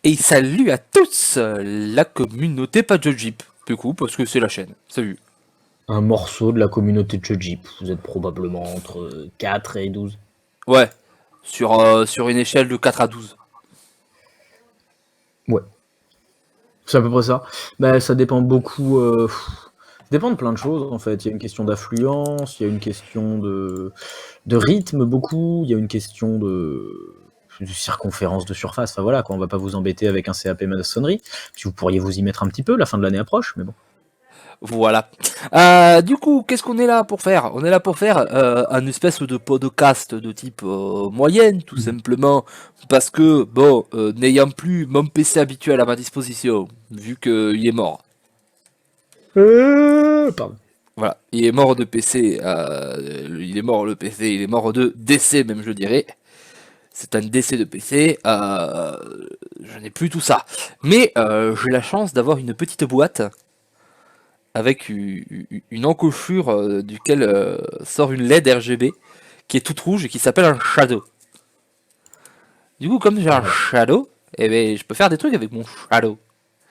Et salut à tous, la communauté pas de Jeep, du coup, parce que c'est la chaîne. Salut. Un morceau de la communauté de Jeep. Vous êtes probablement entre 4 et 12. Ouais, sur une échelle de 4 à 12. Ouais, c'est à peu près ça. Bah, ça dépend beaucoup. Ça dépend de plein de choses en fait. Il y a une question d'affluence, il y a une question de rythme beaucoup, il y a une question de circonférence de surface. Enfin voilà, quoi. On va pas vous embêter avec un CAP maçonnerie. Puis vous pourriez vous y mettre un petit peu, la fin de l'année approche, mais bon. Voilà. Du coup, qu'est-ce qu'on est là pour faire? On est là pour faire un espèce de podcast de type moyenne, tout simplement, parce que, bon, n'ayant plus mon PC habituel à ma disposition, vu qu'il est mort. Pardon. Voilà, il est mort de PC, il est mort le PC, il est mort de décès même je dirais. C'est un décès de PC, je n'ai plus tout ça. Mais j'ai la chance d'avoir une petite boîte avec une encochure duquel sort une LED RGB qui est toute rouge et qui s'appelle un Shadow. Du coup, comme j'ai un Shadow, eh ben, je peux faire des trucs avec mon Shadow.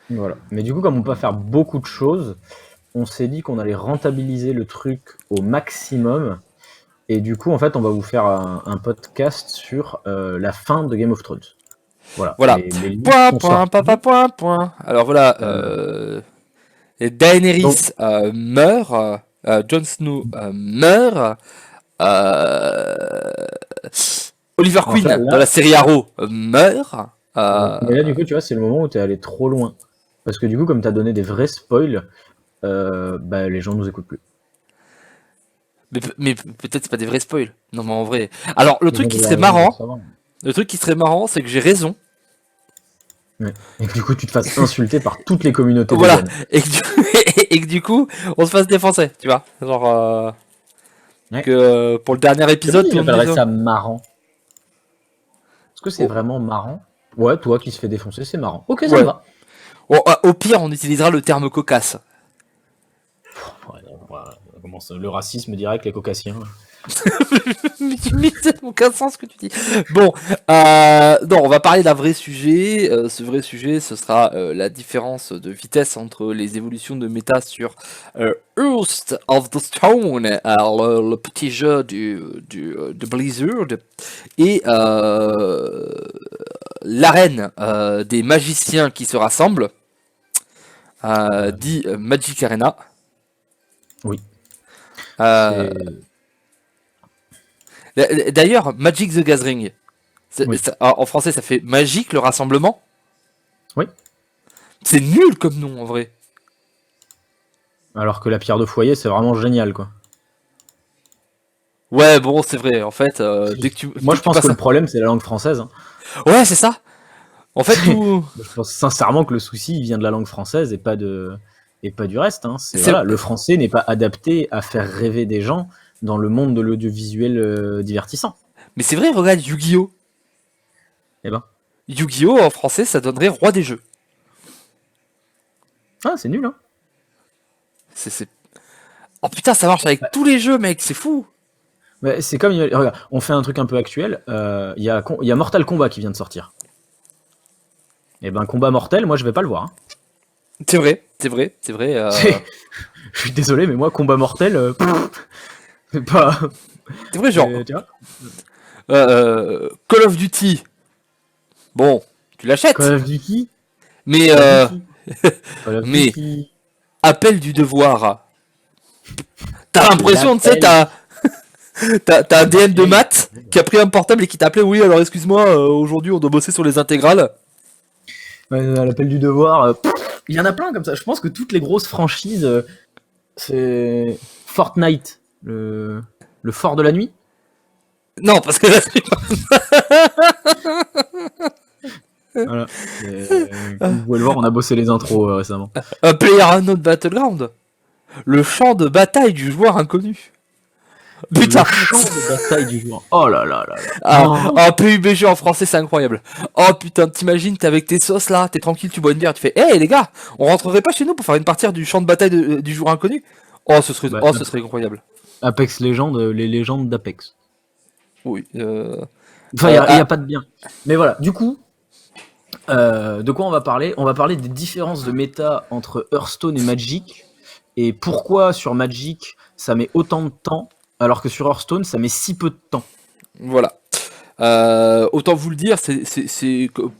Voilà. Mais du coup, comme on peut pas faire beaucoup de choses, on s'est dit qu'on allait rentabiliser le truc au maximum. Et du coup, en fait, on va vous faire un podcast sur la fin de Game of Thrones. Voilà. Voilà. Les livres Point, sont point, sortis. papa, point, point. Alors voilà, Donc, Daenerys meurt, Jon Snow meurt, euh, Oliver en fait, Queen dans la là, série Arrow meurt. mais là, du coup, tu vois, c'est le moment où tu es allé trop loin. Parce que du coup, comme tu as donné des vrais spoils, bah, les gens nous écoutent plus. Mais peut-être c'est pas des vrais spoils. Non mais en vrai. Alors Les gens doivent rien pour marrant, savoir. le truc qui serait marrant, c'est que j'ai raison. Ouais. Et que du coup, tu te fasses insulter par toutes les communautés Voilà. véganes. Et que du coup, on se fasse défoncer, tu vois. Genre Ouais. que pour le dernier Je sais pas épisode, si tout le monde j'appellerais dit ça. ça marrant. Est-ce que c'est Oh, vraiment marrant? Ouais, toi qui se fais défoncer, c'est marrant. Ok, ça me ouais. va. Au pire, on utilisera le terme cocasse. Ouais, comment ça, le racisme direct, les caucasiens. Mais ça n'a aucun sens ce que tu dis. Bon, non, on va parler d'un vrai sujet. Ce vrai sujet, ce sera la différence de vitesse entre les évolutions de méta sur Hearth of the Stone, le petit jeu de Blizzard, et l'arène des magiciens qui se rassemblent, dit Magic Arena. Oui. Euh, D'ailleurs, Magic the Gathering. Oui. En français, ça fait magique le rassemblement. Oui. C'est nul comme nom en vrai. Alors que la pierre de foyer, c'est vraiment génial, quoi. Ouais, bon, c'est vrai. En fait, dès que Moi, je tu pense que passes le problème, c'est la langue française. Hein. Ouais, c'est ça. En fait, tout. Je pense sincèrement que le souci, il vient de la langue française et pas du reste. Hein. C'est C'est... voilà, le français n'est pas adapté à faire rêver des gens dans le monde de l'audiovisuel divertissant. Mais c'est vrai, regarde Yu-Gi-Oh! Eh ben, Yu-Gi-Oh! En français, ça donnerait roi des jeux. ah, c'est nul, hein. C'est... Oh putain, ça marche avec tous les jeux, mec, c'est fou. Mais c'est comme, regarde, on fait un truc un peu actuel. Il y a Mortal Kombat qui vient de sortir. Eh ben, combat mortel, moi, je vais pas le voir. Hein. C'est vrai, c'est vrai, c'est vrai. Je suis désolé, mais moi, combat mortel, c'est pas. C'est vrai, genre. Tu vois Call of Duty. Bon, tu l'achètes. Call of Duty Mais, Call of Duty Call of mais, Duty appel du devoir. T'as l'impression, tu sais, L'appel t'as un DM de Marseille. maths qui a pris un portable et qui t'a appelé. Oui, alors excuse-moi, aujourd'hui on doit bosser sur les intégrales. Ouais, l'appel du devoir. Il y en a plein comme ça. Je pense que toutes les grosses franchises, c'est Fortnite, le fort de la nuit. Non, parce que là, Voilà. Comme vous pouvez le voir, on a bossé les intros récemment. un PlayerUnknown's Battleground. Le champ de bataille du joueur inconnu. Putain. Le champ de bataille du joueur. Oh là là là là. Un PUBG en français, c'est incroyable. Oh putain, t'imagines, t'es avec tes sauces là, t'es tranquille, tu bois une bière, tu fais hey les gars, on rentrerait pas chez nous pour faire une partie du champ de bataille du joueur inconnu. Oh, ce Bah, serait incroyable. Apex Legends, les légendes d'Apex. Oui. Enfin, il y a pas de bien. Mais voilà, du coup, De quoi on va parler? On va parler des différences de méta entre Hearthstone et Magic, et pourquoi sur Magic ça met autant de temps, alors que sur Hearthstone ça met si peu de temps. Voilà. Autant vous le dire,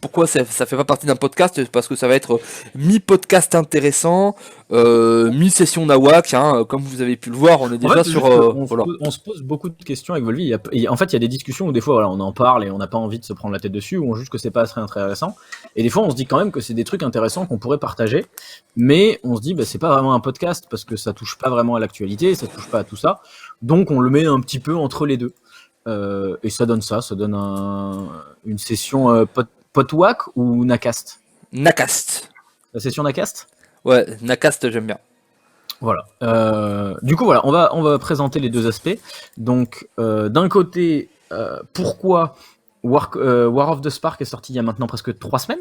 pourquoi ça fait pas partie d'un podcast, parce que ça va être mi-podcast intéressant, mi-session nawak, hein, comme vous avez pu le voir, on est déjà sur... voilà. On se pose beaucoup de questions avec Volvi. En fait, il y a des discussions où des fois, voilà, on en parle et on n'a pas envie de se prendre la tête dessus, ou on juge que c'est pas très intéressant. Et des fois, on se dit quand même que c'est des trucs intéressants qu'on pourrait partager, mais on se dit, bah, c'est pas vraiment un podcast parce que ça touche pas vraiment à l'actualité, ça touche pas à tout ça. Donc, on le met un petit peu entre les deux. Et ça donne une session potwack ou Nakast. Nakast. La session Nakast. Ouais, Nakast, j'aime bien. Voilà. Du coup, voilà, on va présenter les deux aspects. Donc, d'un côté, pourquoi War of the Spark est sorti il y a maintenant presque 3 semaines.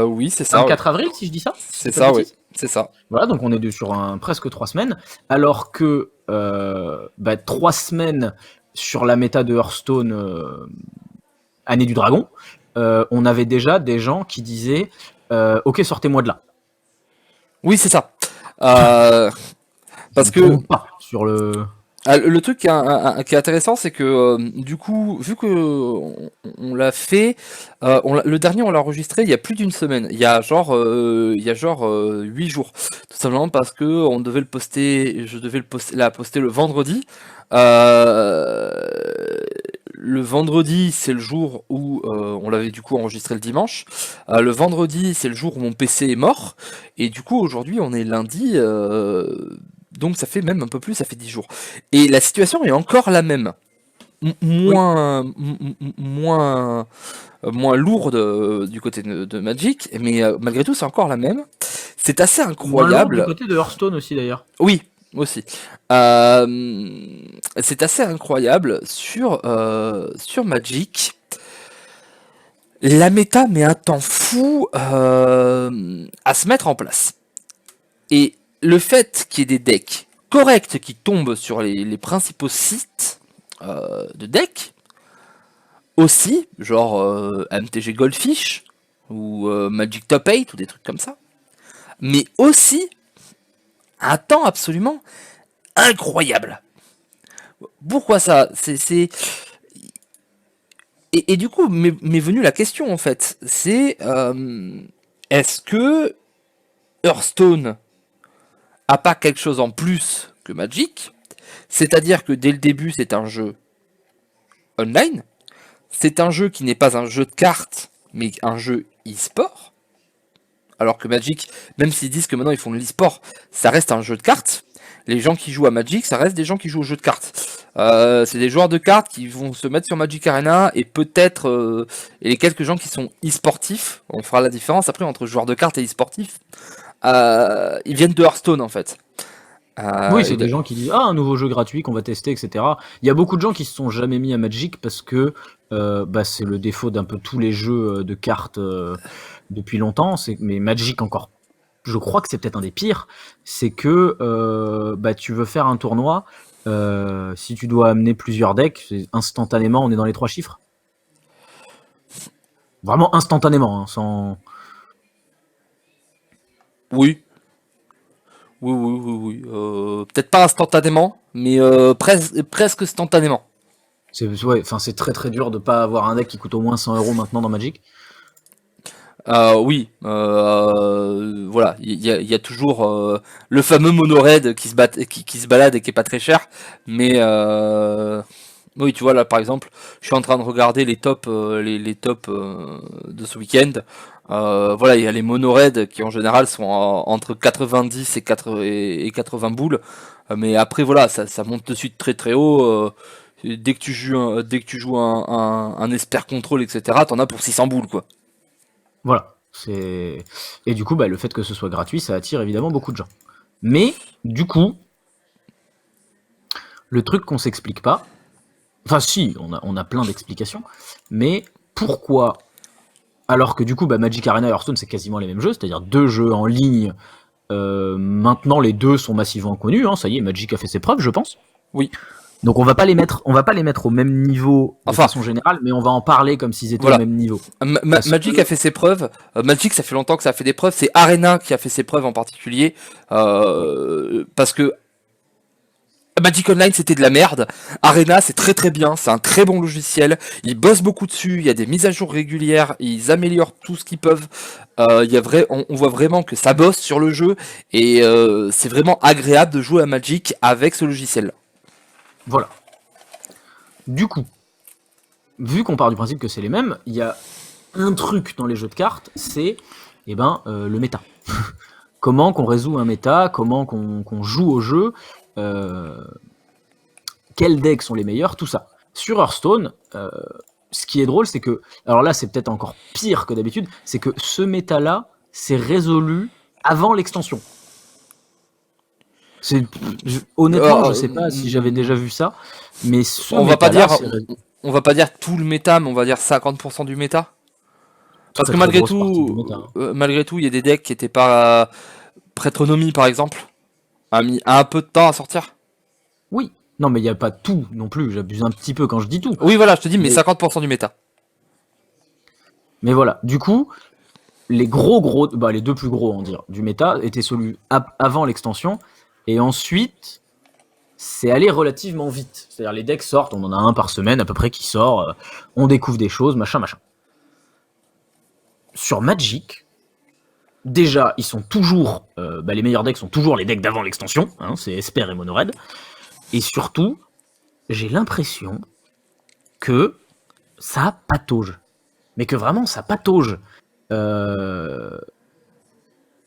Oui, c'est ça. 24 avril, si je dis ça. C'est ça, oui. C'est ça. Voilà, donc on est sur presque 3 semaines. Alors que 3 semaines sur la méta de Hearthstone Année du Dragon, on avait déjà des gens qui disaient ok, sortez-moi de là. Oui, c'est ça. Parce que pas sur le truc qui est intéressant, c'est que du coup, vu que on l'a fait, le dernier on l'a enregistré il y a plus d'une semaine, il y a genre 8 jours, tout simplement parce que on devait le poster, je devais la poster le vendredi. Le vendredi, c'est le jour où on l'avait du coup enregistré le dimanche. Le vendredi, c'est le jour où mon PC est mort. Et du coup, aujourd'hui, on est lundi. Donc ça fait même un peu plus, ça fait 10 jours. Et la situation est encore la même. Moins lourde du côté de Magic, mais malgré tout, c'est encore la même. C'est assez incroyable. Du côté de Hearthstone aussi, d'ailleurs. Oui, aussi. C'est assez incroyable sur Magic. La méta met un temps fou à se mettre en place. Et le fait qu'il y ait des decks corrects qui tombent sur les principaux sites de decks, aussi, genre MTG Goldfish, ou Magic Top 8, ou des trucs comme ça, mais aussi un temps absolument incroyable. Pourquoi ça? Et du coup, m'est venue la question, en fait. C'est, est-ce que Hearthstone a pas quelque chose en plus que Magic? C'est-à-dire que dès le début, c'est un jeu online. C'est un jeu qui n'est pas un jeu de cartes, mais un jeu e-sport. Alors que Magic, même s'ils disent que maintenant ils font de l'e-sport, ça reste un jeu de cartes. Les gens qui jouent à Magic, ça reste des gens qui jouent au jeu de cartes. C'est des joueurs de cartes qui vont se mettre sur Magic Arena et peut-être et les quelques gens qui sont e-sportifs, on fera la différence après entre joueurs de cartes et e-sportifs. Ils viennent de Hearthstone en fait. Oui, c'est des gens qui disent un nouveau jeu gratuit qu'on va tester, etc. Il y a beaucoup de gens qui se sont jamais mis à Magic parce que c'est le défaut d'un peu tous les jeux de cartes depuis longtemps. Mais Magic encore, je crois que c'est peut-être un des pires. C'est que tu veux faire un tournoi, si tu dois amener plusieurs decks, instantanément on est dans les 3 chiffres. Vraiment instantanément, hein, sans. Oui. Oui. Peut-être pas instantanément, mais presque instantanément. C'est très très dur de pas avoir un deck qui coûte au moins 100 € maintenant dans Magic. Oui, voilà, il y a toujours le fameux mono-raid qui se balade et qui est pas très cher, mais oui, tu vois là par exemple, je suis en train de regarder les tops, les tops de ce week-end. Voilà, il y a les mono-raids qui en général sont entre 90 et 80 boules, mais après voilà, ça monte de suite très très haut. Dès que tu joues un Esper Control, etc., t'en as pour 600 boules quoi. Voilà. Et du coup, le fait que ce soit gratuit, ça attire évidemment beaucoup de gens. Mais, du coup, le truc qu'on s'explique pas, enfin si, on a plein d'explications, mais pourquoi, alors que du coup, Magic Arena et Hearthstone, c'est quasiment les mêmes jeux, c'est-à-dire 2 jeux en ligne, maintenant les deux sont massivement connus, hein, ça y est, Magic a fait ses preuves, je pense. Oui. Donc on va pas les mettre au même niveau de Enfin, façon générale, mais on va en parler comme s'ils étaient voilà. au même niveau. Parce Magic que- a fait ses preuves. Magic, ça fait longtemps que ça a fait des preuves. C'est Arena qui a fait ses preuves en particulier. Parce que Magic Online c'était de la merde. Arena c'est très très bien, c'est un très bon logiciel. Ils bossent beaucoup dessus, il y a des mises à jour régulières, ils améliorent tout ce qu'ils peuvent. On voit vraiment que ça bosse sur le jeu et c'est vraiment agréable de jouer à Magic avec ce logiciel. Voilà. Du coup, vu qu'on part du principe que c'est les mêmes, il y a un truc dans les jeux de cartes, c'est le méta. Comment qu'on résout un méta, comment qu'on joue au jeu, quels decks sont les meilleurs, tout ça. Sur Hearthstone, ce qui est drôle, c'est que, alors là c'est peut-être encore pire que d'habitude, c'est que ce méta-là, c'est résolu avant l'extension. Honnêtement, je sais pas si j'avais déjà vu ça, mais ce On va pas méta-là, dire, c'est résolu. on va pas dire tout le méta, mais on va dire 50% du méta. Parce que Très grosse partie du méta, hein. malgré tout, il y a des decks qui étaient pas Prétronomie par exemple a mis un peu de temps à sortir. Oui. Non, mais il n'y a pas tout non plus. J'abuse un petit peu quand je dis tout. Oui, voilà, je te dis, mais Mais- 50% du méta. Mais voilà. Du coup, les les deux plus gros, on va dire, du méta étaient celui avant l'extension. Et ensuite, c'est allé relativement vite. C'est-à-dire, les decks sortent, on en a un par semaine à peu près qui sort. On découvre des choses, machin, machin. Sur Magic, déjà, ils sont toujours. Les meilleurs decks sont toujours les decks d'avant l'extension. Hein, c'est Esper et Mono Red. Et surtout, j'ai l'impression que ça patauge. Mais que vraiment, ça patauge.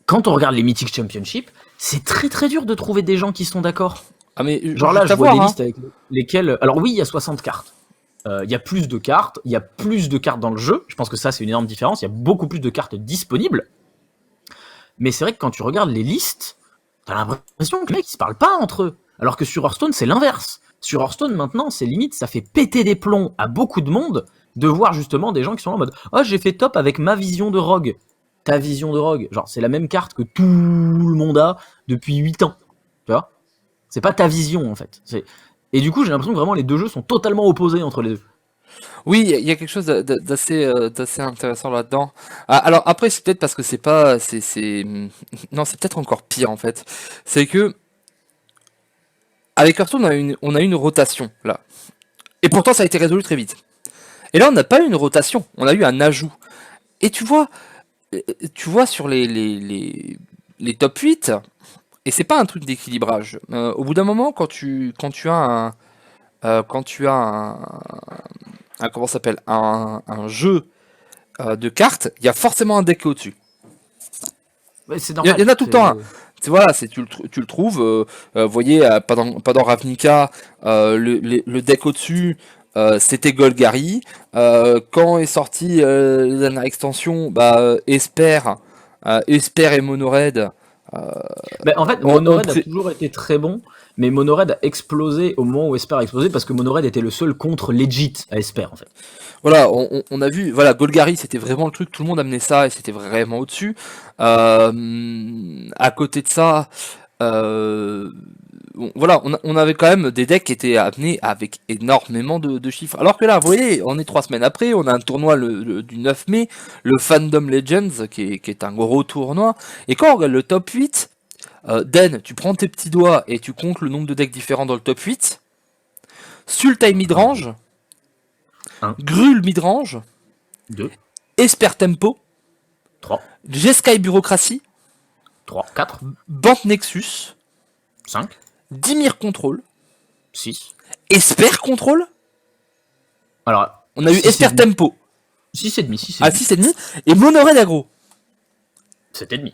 Quand on regarde les Mythic Championship, c'est très très dur de trouver des gens qui sont d'accord. Ah, mais Genre là, juste je à vois voir, des hein. listes avec lesquelles... Alors oui, il y a 60 cartes. Il y a plus de cartes, il y a plus de cartes dans le jeu. Je pense que ça, c'est une énorme différence. Il y a beaucoup plus de cartes disponibles. Mais c'est vrai que quand tu regardes les listes, t'as l'impression que les mecs, ils se parlent pas entre eux. Alors que sur Hearthstone, c'est l'inverse. Sur Hearthstone, maintenant, c'est limite, ça fait péter des plombs à beaucoup de monde de voir justement des gens qui sont là en mode « Oh, j'ai fait top avec ma vision de Rogue ». Ta vision de Rogue, genre, c'est la même carte que tout le monde a depuis 8 ans. Tu vois ? C'est pas ta vision, en fait. Et du coup, j'ai l'impression que vraiment les deux jeux sont totalement opposés entre les deux. Oui, il y a quelque chose d'assez intéressant là-dedans. Ah, alors après, c'est peut-être parce que c'est pas, non, c'est peut-être encore pire en fait. C'est que avec Hearthstone, on a une rotation là, et pourtant ça a été résolu très vite. Et là, on n'a pas eu une rotation, on a eu un ajout. Et tu vois sur les top 8, et c'est pas un truc d'équilibrage. Au bout d'un moment, quand tu as comment ça s'appelle, un jeu de cartes, il y a forcément un deck au-dessus. Ouais, c'est Il normal. y en a tout le temps un. Voilà, tu le trouves. Vous voyez, pendant Ravnica, le deck au-dessus, c'était Golgari. Quand est sortie la dernière extension, Esper et Mono-Red. En fait, Mono-Red a toujours été très bon, mais Mono-Red a explosé au moment où Esper a explosé parce que Mono-Red était le seul contre legit à Esper en fait. Voilà, on a vu, voilà, Golgari c'était vraiment le truc, tout le monde amenait ça et c'était vraiment au-dessus. À côté de ça, voilà, on avait quand même des decks qui étaient amenés avec énormément de chiffres. Alors que là, vous voyez, on est 3 semaines après, on a un tournoi du 9 mai, le Fandom Legends, qui est un gros tournoi. Et quand on regarde le top 8, Den, tu prends tes petits doigts et tu comptes le nombre de decks différents dans le top 8. Sultai Midrange, Gruul Midrange, 2, Esper Tempo, 3, Jeskai Bureaucratie, 3, 4, Bant Nexus, 5, Dimir Control, 6. Esper Control. Alors, On a eu Esper Tempo. 6,5, 6,5. À 6,5. Et Mono-Red Aggro. 7,5.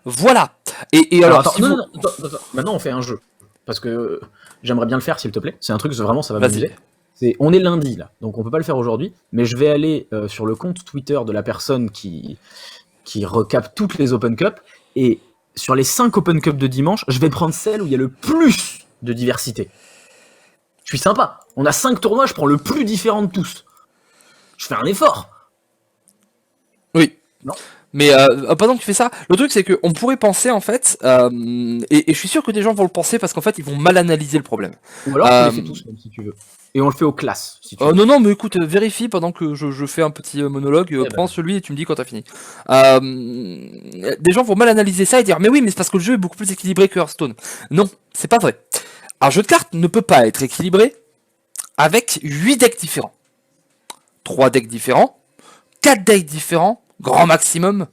Voilà. Et alors, attends, non, attends. Maintenant, on fait un jeu. Parce que j'aimerais bien le faire, s'il te plaît. C'est un truc, vraiment, ça va m'amuser. On est lundi, là. Donc, on peut pas le faire aujourd'hui. Mais je vais aller sur le compte Twitter de la personne qui recap toutes les Open Cup. Et sur les 5 Open Cup de dimanche, je vais prendre celle où il y a le plus de diversité. Je suis sympa. On a 5 tournois, je prends le plus différent de tous. Je fais un effort. Oui. Non. Mais pendant que tu fais ça, le truc c'est qu'on pourrait penser en fait, et je suis sûr que des gens vont le penser parce qu'en fait ils vont mal analyser le problème. Ou alors tu les Euh, fais tous, même, si tu veux. Et on le fait aux classes, si tu veux. non, non, mais écoute, vérifie pendant que je fais un petit monologue, Eh prends ben, celui et tu me dis quand t'as fini. Euh, des gens vont mal analyser ça et dire mais oui, mais c'est parce que le jeu est beaucoup plus équilibré que Hearthstone. Non, c'est pas vrai. Un jeu de cartes ne peut pas être équilibré avec 8 decks différents. 3 decks différents, 4 decks différents, grand maximum.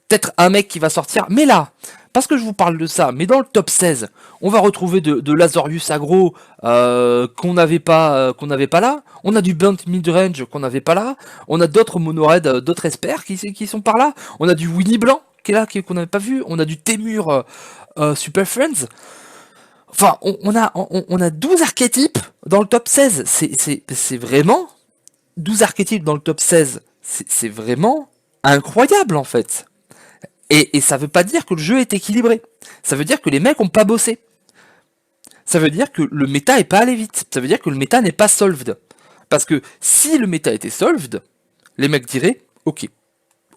Peut-être un mec qui va sortir, mais là, parce que je vous parle de ça, mais dans le top 16, on va retrouver de Lazorius aggro qu'on n'avait pas là. On a du Bunt midrange qu'on n'avait pas là. On a d'autres mono-red, d'autres experts qui sont par là. On a du Winnie Blanc qui est là, qu'on n'avait pas vu. On a du Temur Super Friends. Enfin, on a 12 archétypes dans le top 16. C'est vraiment 12 archétypes dans le top 16. C'est vraiment incroyable en fait. Et ça veut pas dire que le jeu est équilibré. Ça veut dire que les mecs ont pas bossé. Ça veut dire que le méta est pas allé vite. Ça veut dire que le méta n'est pas solved. Parce que si le méta était solved, les mecs diraient, ok,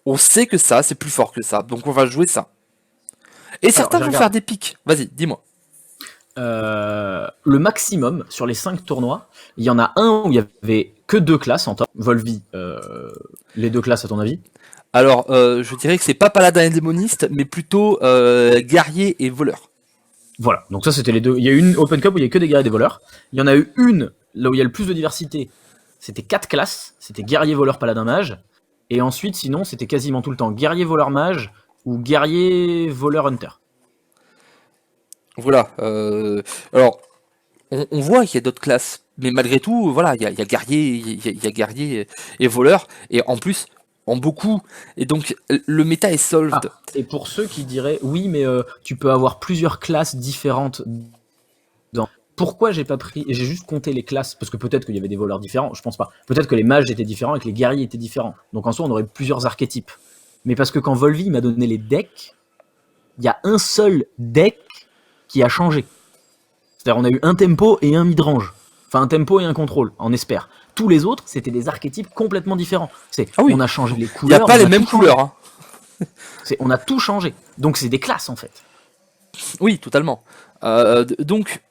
on sait que ça, c'est plus fort que ça, donc on va jouer ça. Et alors, certains j'ai vont faire regardé. des pics. Vas-y, dis-moi. Le maximum sur les 5 tournois, il y en a un où il y avait que 2 classes en top. Volvi, les 2 classes à ton avis? Alors, je dirais que c'est pas paladin et démoniste, mais plutôt guerrier et voleur. Voilà, donc ça c'était les deux. Il y a eu une Open Cup où il y a que des guerriers et des voleurs. Il y en a eu une là où il y a le plus de diversité. C'était 4 classes. C'était guerrier, voleur, paladin, mage. Et ensuite, sinon, c'était quasiment tout le temps guerrier, voleur, mage ou guerrier, voleur, hunter. Voilà. Alors, on voit qu'il y a d'autres classes, mais malgré tout, voilà, il y a guerrier, il y a guerrier et voleur, et en plus, en beaucoup, et donc le méta est Ah, solved. et pour ceux qui diraient oui, mais tu peux avoir plusieurs classes différentes dans. Pourquoi j'ai pas pris. J'ai juste compté les classes, parce que peut-être qu'il y avait des voleurs différents, je pense pas. Peut-être que les mages étaient différents et que les guerriers étaient différents. Donc en soi, on aurait plusieurs archétypes. Mais parce que quand Volvi m'a donné les decks, il y a un seul deck qui a changé. C'est-à-dire, on a eu un tempo et un midrange. Enfin, un tempo et un contrôle, en espère. Tous les autres, c'était des archétypes complètement différents. Ah oui, On a changé les il n'y a couleurs, pas on les a mêmes tout changé. couleurs, hein. On a tout changé. Donc c'est des classes en fait. Oui, totalement. Donc,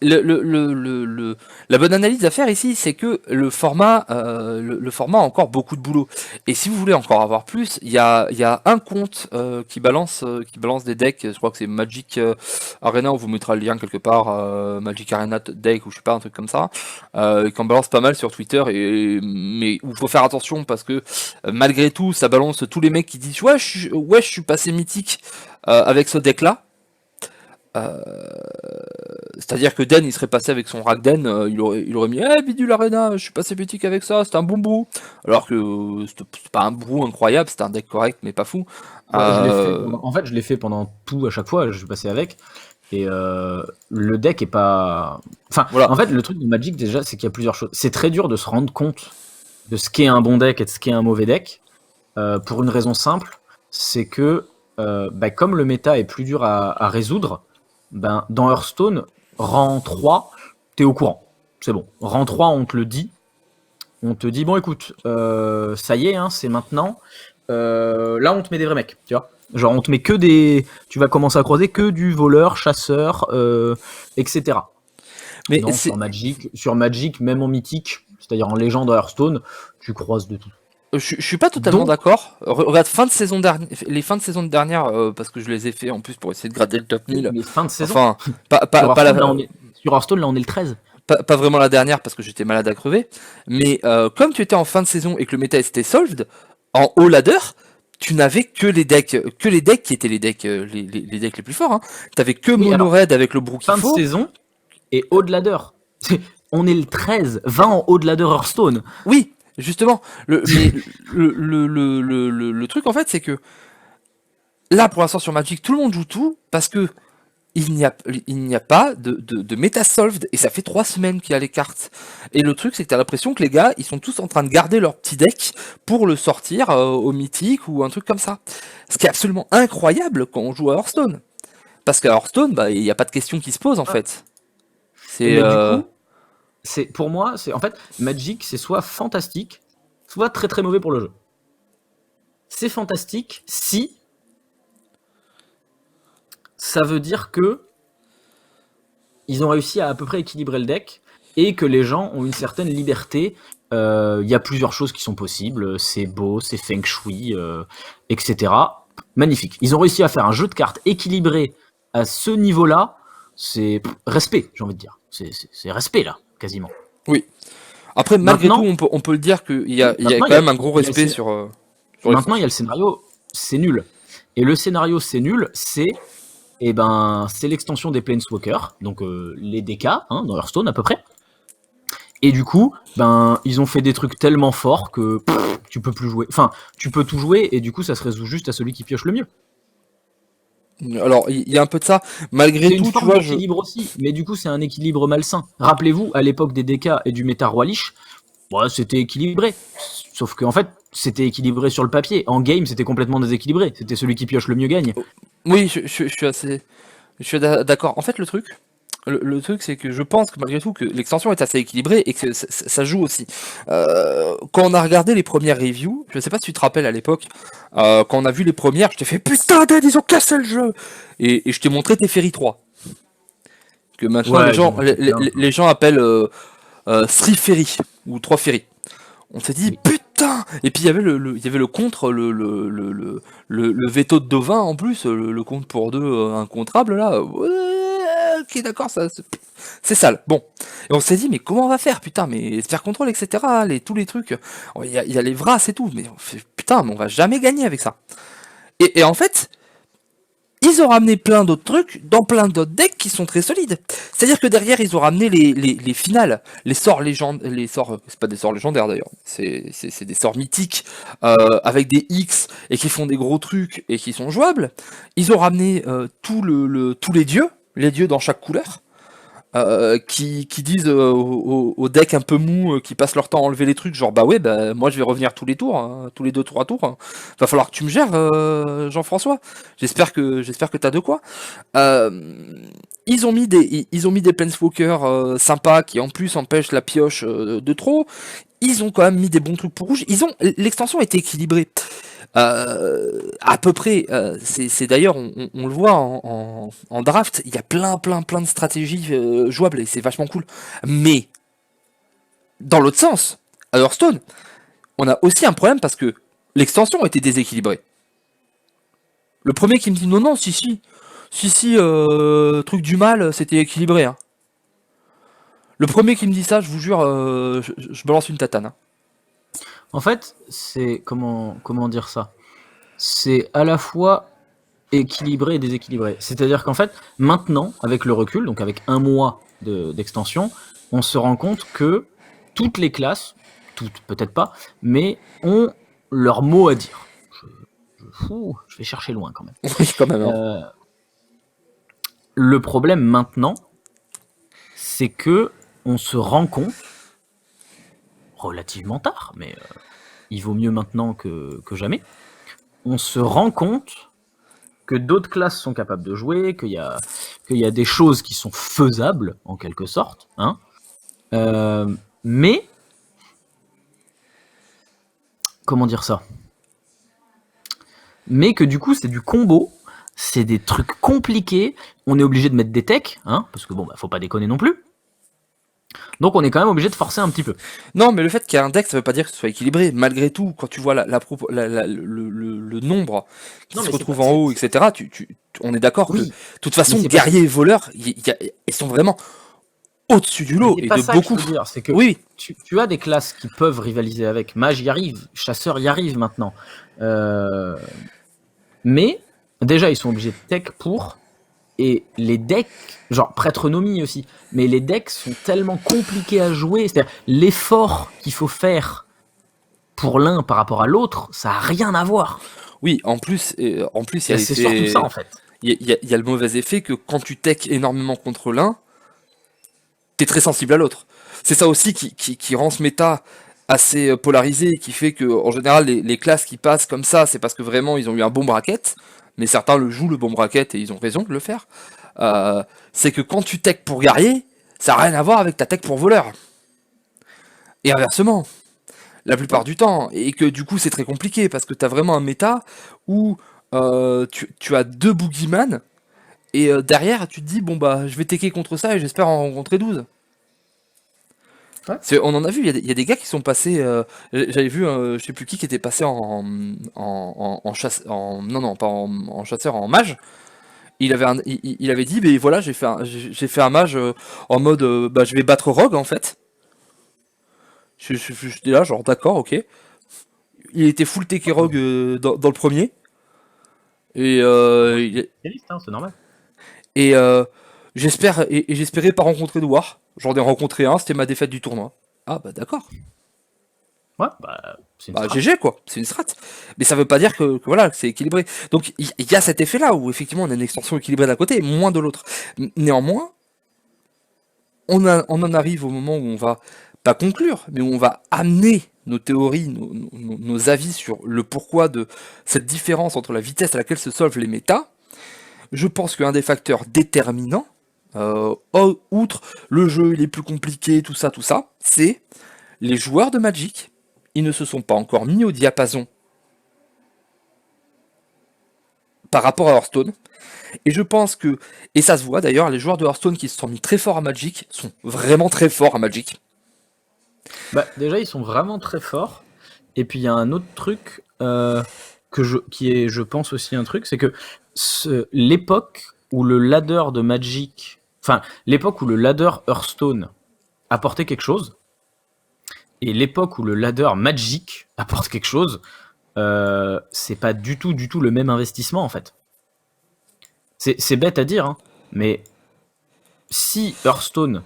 la bonne analyse à faire ici, c'est que le format a encore beaucoup de boulot. Et si vous voulez encore avoir plus, il y a un compte qui balance des decks. Je crois que c'est Magic Arena. On vous mettra le lien quelque part. Magic Arena deck ou je sais pas, un truc comme ça. Qui en balance pas mal sur Twitter. Mais où faut faire attention parce que malgré tout, ça balance tous les mecs qui disent ouais, je suis passé mythique avec ce deck là. C'est-à-dire que Den il serait passé avec son Ragden, il aurait mis Bidule Arena, je suis passé boutique avec ça, c'est un bon brou. Alors que c'est pas un brou incroyable, c'est un deck correct mais pas fou. Ouais, Euh, en fait, je l'ai fait pendant tout à chaque fois, je suis passé avec. Et le deck est pas. Enfin, voilà. en fait, le truc de Magic déjà, c'est qu'il y a plusieurs choses. C'est très dur de se rendre compte de ce qu'est un bon deck et de ce qu'est un mauvais deck. Pour une raison simple, c'est que comme le méta est plus dur à résoudre, dans Hearthstone, rang 3, t'es au courant. C'est bon. Rang 3, on te le dit. On te dit, bon écoute, ça y est, hein, c'est maintenant. Là, on te met des vrais mecs, tu vois. Genre, on te met que des. Tu vas commencer à croiser que du voleur, chasseur, etc. Mais Non, sur Magic, même en mythique, c'est-à-dire en légende à Hearthstone, tu croises de tout. je suis pas totalement Donc, d'accord. Regarde fin de saison dernière, les fins de saison dernière parce que je les ai fait en plus pour essayer de gratter le top 1000. mais fin de saison. Enfin, Sur Hearthstone, là, on est le 13. pas vraiment la dernière parce que j'étais malade à crever. Mais comme tu étais en fin de saison et que le méta était solved, en haut ladder, tu n'avais que les decks qui étaient les decks les decks les plus forts. Hein. T'avais que Oui, mono alors, red avec le brou qu'il fin de faut. saison et haut de ladder. On est le 13, 20 en haut de ladder Hearthstone. Oui, justement. Mais le truc en fait, c'est que là pour l'instant sur Magic, tout le monde joue tout parce que il n'y a pas de méta solved et ça fait 3 semaines qu'il y a les cartes. Et le truc c'est que t'as l'impression que les gars ils sont tous en train de garder leur petit deck pour le sortir au mythique ou un truc comme ça. Ce qui est absolument incroyable quand on joue à Hearthstone. Parce qu'à Hearthstone, il n'y a pas de question qui se pose en fait. C'est Mais du coup, pour moi, en fait, Magic, c'est soit fantastique, soit très très mauvais pour le jeu. C'est fantastique si ça veut dire que ils ont réussi à peu près équilibrer le deck et que les gens ont une certaine liberté. Il y a plusieurs choses qui sont possibles, c'est beau, c'est feng shui, etc. Magnifique. Ils ont réussi à faire un jeu de cartes équilibré à ce niveau-là. C'est respect, j'ai envie de dire. C'est respect là, quasiment. Oui. Après, malgré Maintenant- tout, on peut le dire qu'il y a, il y a Maintenant, quand même un gros il y a le respect scén- sur les Maintenant, il y a le scénario, c'est nul. Et le scénario, c'est nul, c'est l'extension des Planeswalkers, donc les DK, dans Hearthstone à peu près. Et du coup, ils ont fait des trucs tellement forts que tu peux plus jouer. Enfin, tu peux tout jouer et du coup, ça se résout juste à celui qui pioche le mieux. Alors, il y a un peu de ça. Malgré C'est une tout, tu forme vois, d'équilibre aussi, mais du coup, c'est un équilibre malsain. Rappelez-vous, à l'époque des DK et du méta Roi Lich, c'était équilibré. Sauf qu'en fait, c'était équilibré sur le papier. En game, c'était complètement déséquilibré. C'était celui qui pioche le mieux gagne. oui, je suis d'accord. En fait, le truc, c'est que je pense que malgré tout, que l'extension est assez équilibrée et que ça joue aussi. Quand on a regardé les premières reviews, je sais pas si tu te rappelles à l'époque, quand on a vu les premières, je t'ai fait putain, Dad, ils ont cassé le jeu! Et je t'ai montré Teferi 3. Que maintenant, Ouais, ils ont monté plein. les gens appellent Three Ferry ou 3 Ferry. On s'est dit Oui. putain. Et puis il y avait il y avait le contre, le veto de Dovin en plus, le contre pour deux incontrable là. Ouais, ok, d'accord, ça c'est sale. Bon. Et on s'est dit mais comment on va faire, putain, mais faire contrôle, etc. Tous les trucs. Il y a les Vras et tout, mais on fait putain, mais on va jamais gagner avec ça. Et en fait, ils ont ramené plein d'autres trucs dans plein d'autres decks qui sont très solides. C'est-à-dire que derrière, ils ont ramené les finales, les sorts légendaires, c'est pas des sorts légendaires d'ailleurs, c'est des sorts mythiques avec des X et qui font des gros trucs et qui sont jouables. Ils ont ramené tous les dieux dans chaque couleur. Qui disent aux decks un peu mous qui passent leur temps à enlever les trucs, genre bah ouais, bah moi je vais revenir tous les tours, hein, tous les 2-3 tours. Hein. Va falloir que tu me gères, Jean-François. J'espère que t'as de quoi. Euh, ils ont mis des planeswalkers sympas qui en plus empêchent la pioche de trop. Ils ont quand même mis des bons trucs pour rouge. L'extension était équilibrée. À peu près, c'est d'ailleurs, on le voit en draft, il y a plein de stratégies jouables et c'est vachement cool. Mais, dans l'autre sens, à Hearthstone, on a aussi un problème parce que l'extension était déséquilibrée. Le premier qui me dit non, si, truc du mal, c'était équilibré. Hein. Le premier qui me dit ça, je vous jure, je balance une tatane. Hein. En fait, c'est comment dire ça? C'est à la fois équilibré et déséquilibré. C'est-à-dire qu'en fait, maintenant, avec le recul, donc avec un mois d'extension, on se rend compte que toutes les classes, toutes peut-être pas, mais ont leur mot à dire. Je vais chercher loin quand même. Oui, quand même. Hein. Le problème maintenant, c'est que on se rend compte, relativement tard, mais il vaut mieux maintenant que jamais, on se rend compte que d'autres classes sont capables de jouer, qu'il y a des choses qui sont faisables, en quelque sorte, hein. Mais, comment dire ça? Mais que du coup, c'est du combo, c'est des trucs compliqués, on est obligé de mettre des techs, hein, parce que bon, faut pas déconner non plus. Donc on est quand même obligé de forcer un petit peu. Non, mais le fait qu'il y ait un deck, ça veut pas dire que ce soit équilibré. Malgré tout, quand tu vois le nombre qui se retrouve en haut, etc., on est d'accord que, de toute façon, guerriers et voleurs, ils sont vraiment au-dessus du lot, et de beaucoup. C'est que oui. Tu as des classes qui peuvent rivaliser avec. Mage y arrive, chasseur y arrive maintenant. Mais, déjà, ils sont obligés de tech pour... Et les decks, genre prêtre-nomie aussi, mais les decks sont tellement compliqués à jouer, c'est-à-dire l'effort qu'il faut faire pour l'un par rapport à l'autre, ça a rien à voir. Oui, en plus, il y a c'est surtout ça en fait. Il y a le mauvais effet que quand tu tech énormément contre l'un, t'es très sensible à l'autre. C'est ça aussi qui rend ce méta assez polarisé, qui fait que en général les classes qui passent comme ça, c'est parce que vraiment ils ont eu un bon bracket. Mais certains le jouent le bon bracket et ils ont raison de le faire. C'est que quand tu tech pour guerrier, ça n'a rien à voir avec ta tech pour voleur. Et inversement, la plupart du temps, et que du coup c'est très compliqué, parce que t'as vraiment un méta où tu as deux boogeyman, et derrière tu te dis, bon bah je vais tecker contre ça et j'espère en rencontrer 12. Ouais. On en a vu, il y a des gars qui sont passés, j'avais vu, je sais plus qui était passé en chasse, non non pas en chasseur, en mage. Il avait dit, mais voilà, j'ai fait un mage en mode, bah je vais battre Rogue en fait. J'étais là, genre d'accord, ok. Il était full TK Rogue dans le premier. Et, C'est normal. et et j'espérais pas rencontrer de War. J'en ai rencontré un, c'était ma défaite du tournoi. Ah bah d'accord. Ouais, bah, c'est une Bah strat. GG quoi, c'est une strat. Mais ça veut pas dire que voilà, que c'est équilibré. Donc il y a cet effet là où effectivement on a une extension équilibrée d'un côté et moins de l'autre. Néanmoins, on en arrive au moment où on va pas conclure, mais où on va amener nos théories, nos avis sur le pourquoi de cette différence entre la vitesse à laquelle se solvent les méta. Je pense qu'un des facteurs déterminants, outre le jeu il est plus compliqué, tout ça, c'est les joueurs de Magic, ils ne se sont pas encore mis au diapason par rapport à Hearthstone. Et je pense que, et ça se voit d'ailleurs, les joueurs de Hearthstone qui se sont mis très forts à Magic sont vraiment très forts à Magic. Bah, déjà, ils sont vraiment très forts. Et puis, il y a un autre truc qui est, je pense aussi un truc, c'est que l'époque où le ladder de Magic, enfin, l'époque où le ladder Hearthstone apportait quelque chose, et l'époque où le ladder Magic apporte quelque chose, c'est pas du tout le même investissement en fait. C'est bête à dire, hein, mais si Hearthstone,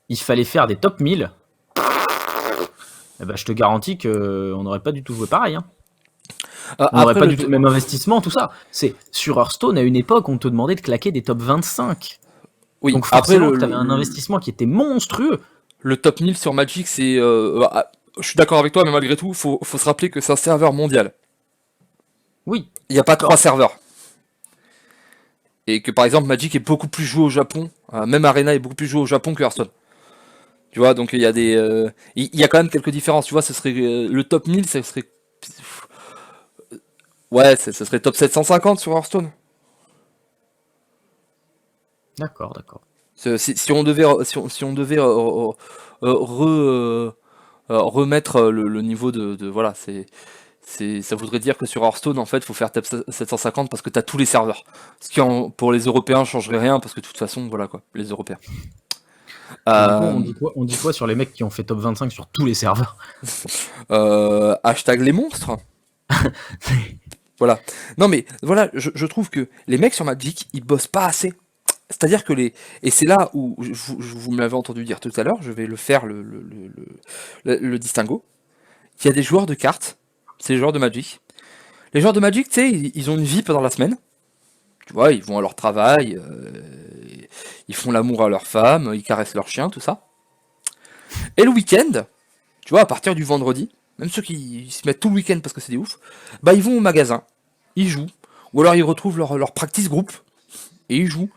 il fallait faire des top 1000, eh ben, je te garantis qu'on n'aurait pas du tout joué pareil. Hein. On n'aurait pas du tout le même investissement, tout ça. C'est sur Hearthstone, à une époque, on te demandait de claquer des top 25. Oui, donc forcément, tu avais un investissement qui était monstrueux. Le top 1000 sur Magic, c'est... je suis d'accord avec toi, mais malgré tout, faut se rappeler que c'est un serveur mondial. Oui. Il n'y a pas 3 serveurs. Et que par exemple, Magic est beaucoup plus joué au Japon, même Arena est beaucoup plus joué au Japon que Hearthstone. Tu vois, donc il y a des... il y a quand même quelques différences, tu vois, ce serait... le top 1000, ce serait... Ouais, ce serait top 750 sur Hearthstone. D'accord. Si on devait, remettre le niveau de voilà, ça voudrait dire que sur Hearthstone, en fait, il faut faire top 750 parce que tu as tous les serveurs. Ce qui, pour les Européens, changerait rien parce que de toute façon, voilà quoi, les Européens. Et du coup, on dit quoi sur les mecs qui ont fait top 25 sur tous les serveurs? Hashtag les monstres. Voilà. Non mais voilà, je trouve que les mecs sur Magic, ils bossent pas assez. C'est-à-dire que et c'est là où vous me l'avez entendu dire tout à l'heure, je vais le faire le distinguo. Il y a des joueurs de cartes, c'est les joueurs de Magic. Les joueurs de Magic, tu sais, ils ont une vie pendant la semaine. Tu vois, ils vont à leur travail, ils font l'amour à leur femme, ils caressent leur chien, tout ça. Et le week-end, tu vois, à partir du vendredi, même ceux qui se mettent tout le week-end parce que c'est des oufs, bah ils vont au magasin, ils jouent, ou alors ils retrouvent leur practice group, et ils jouent.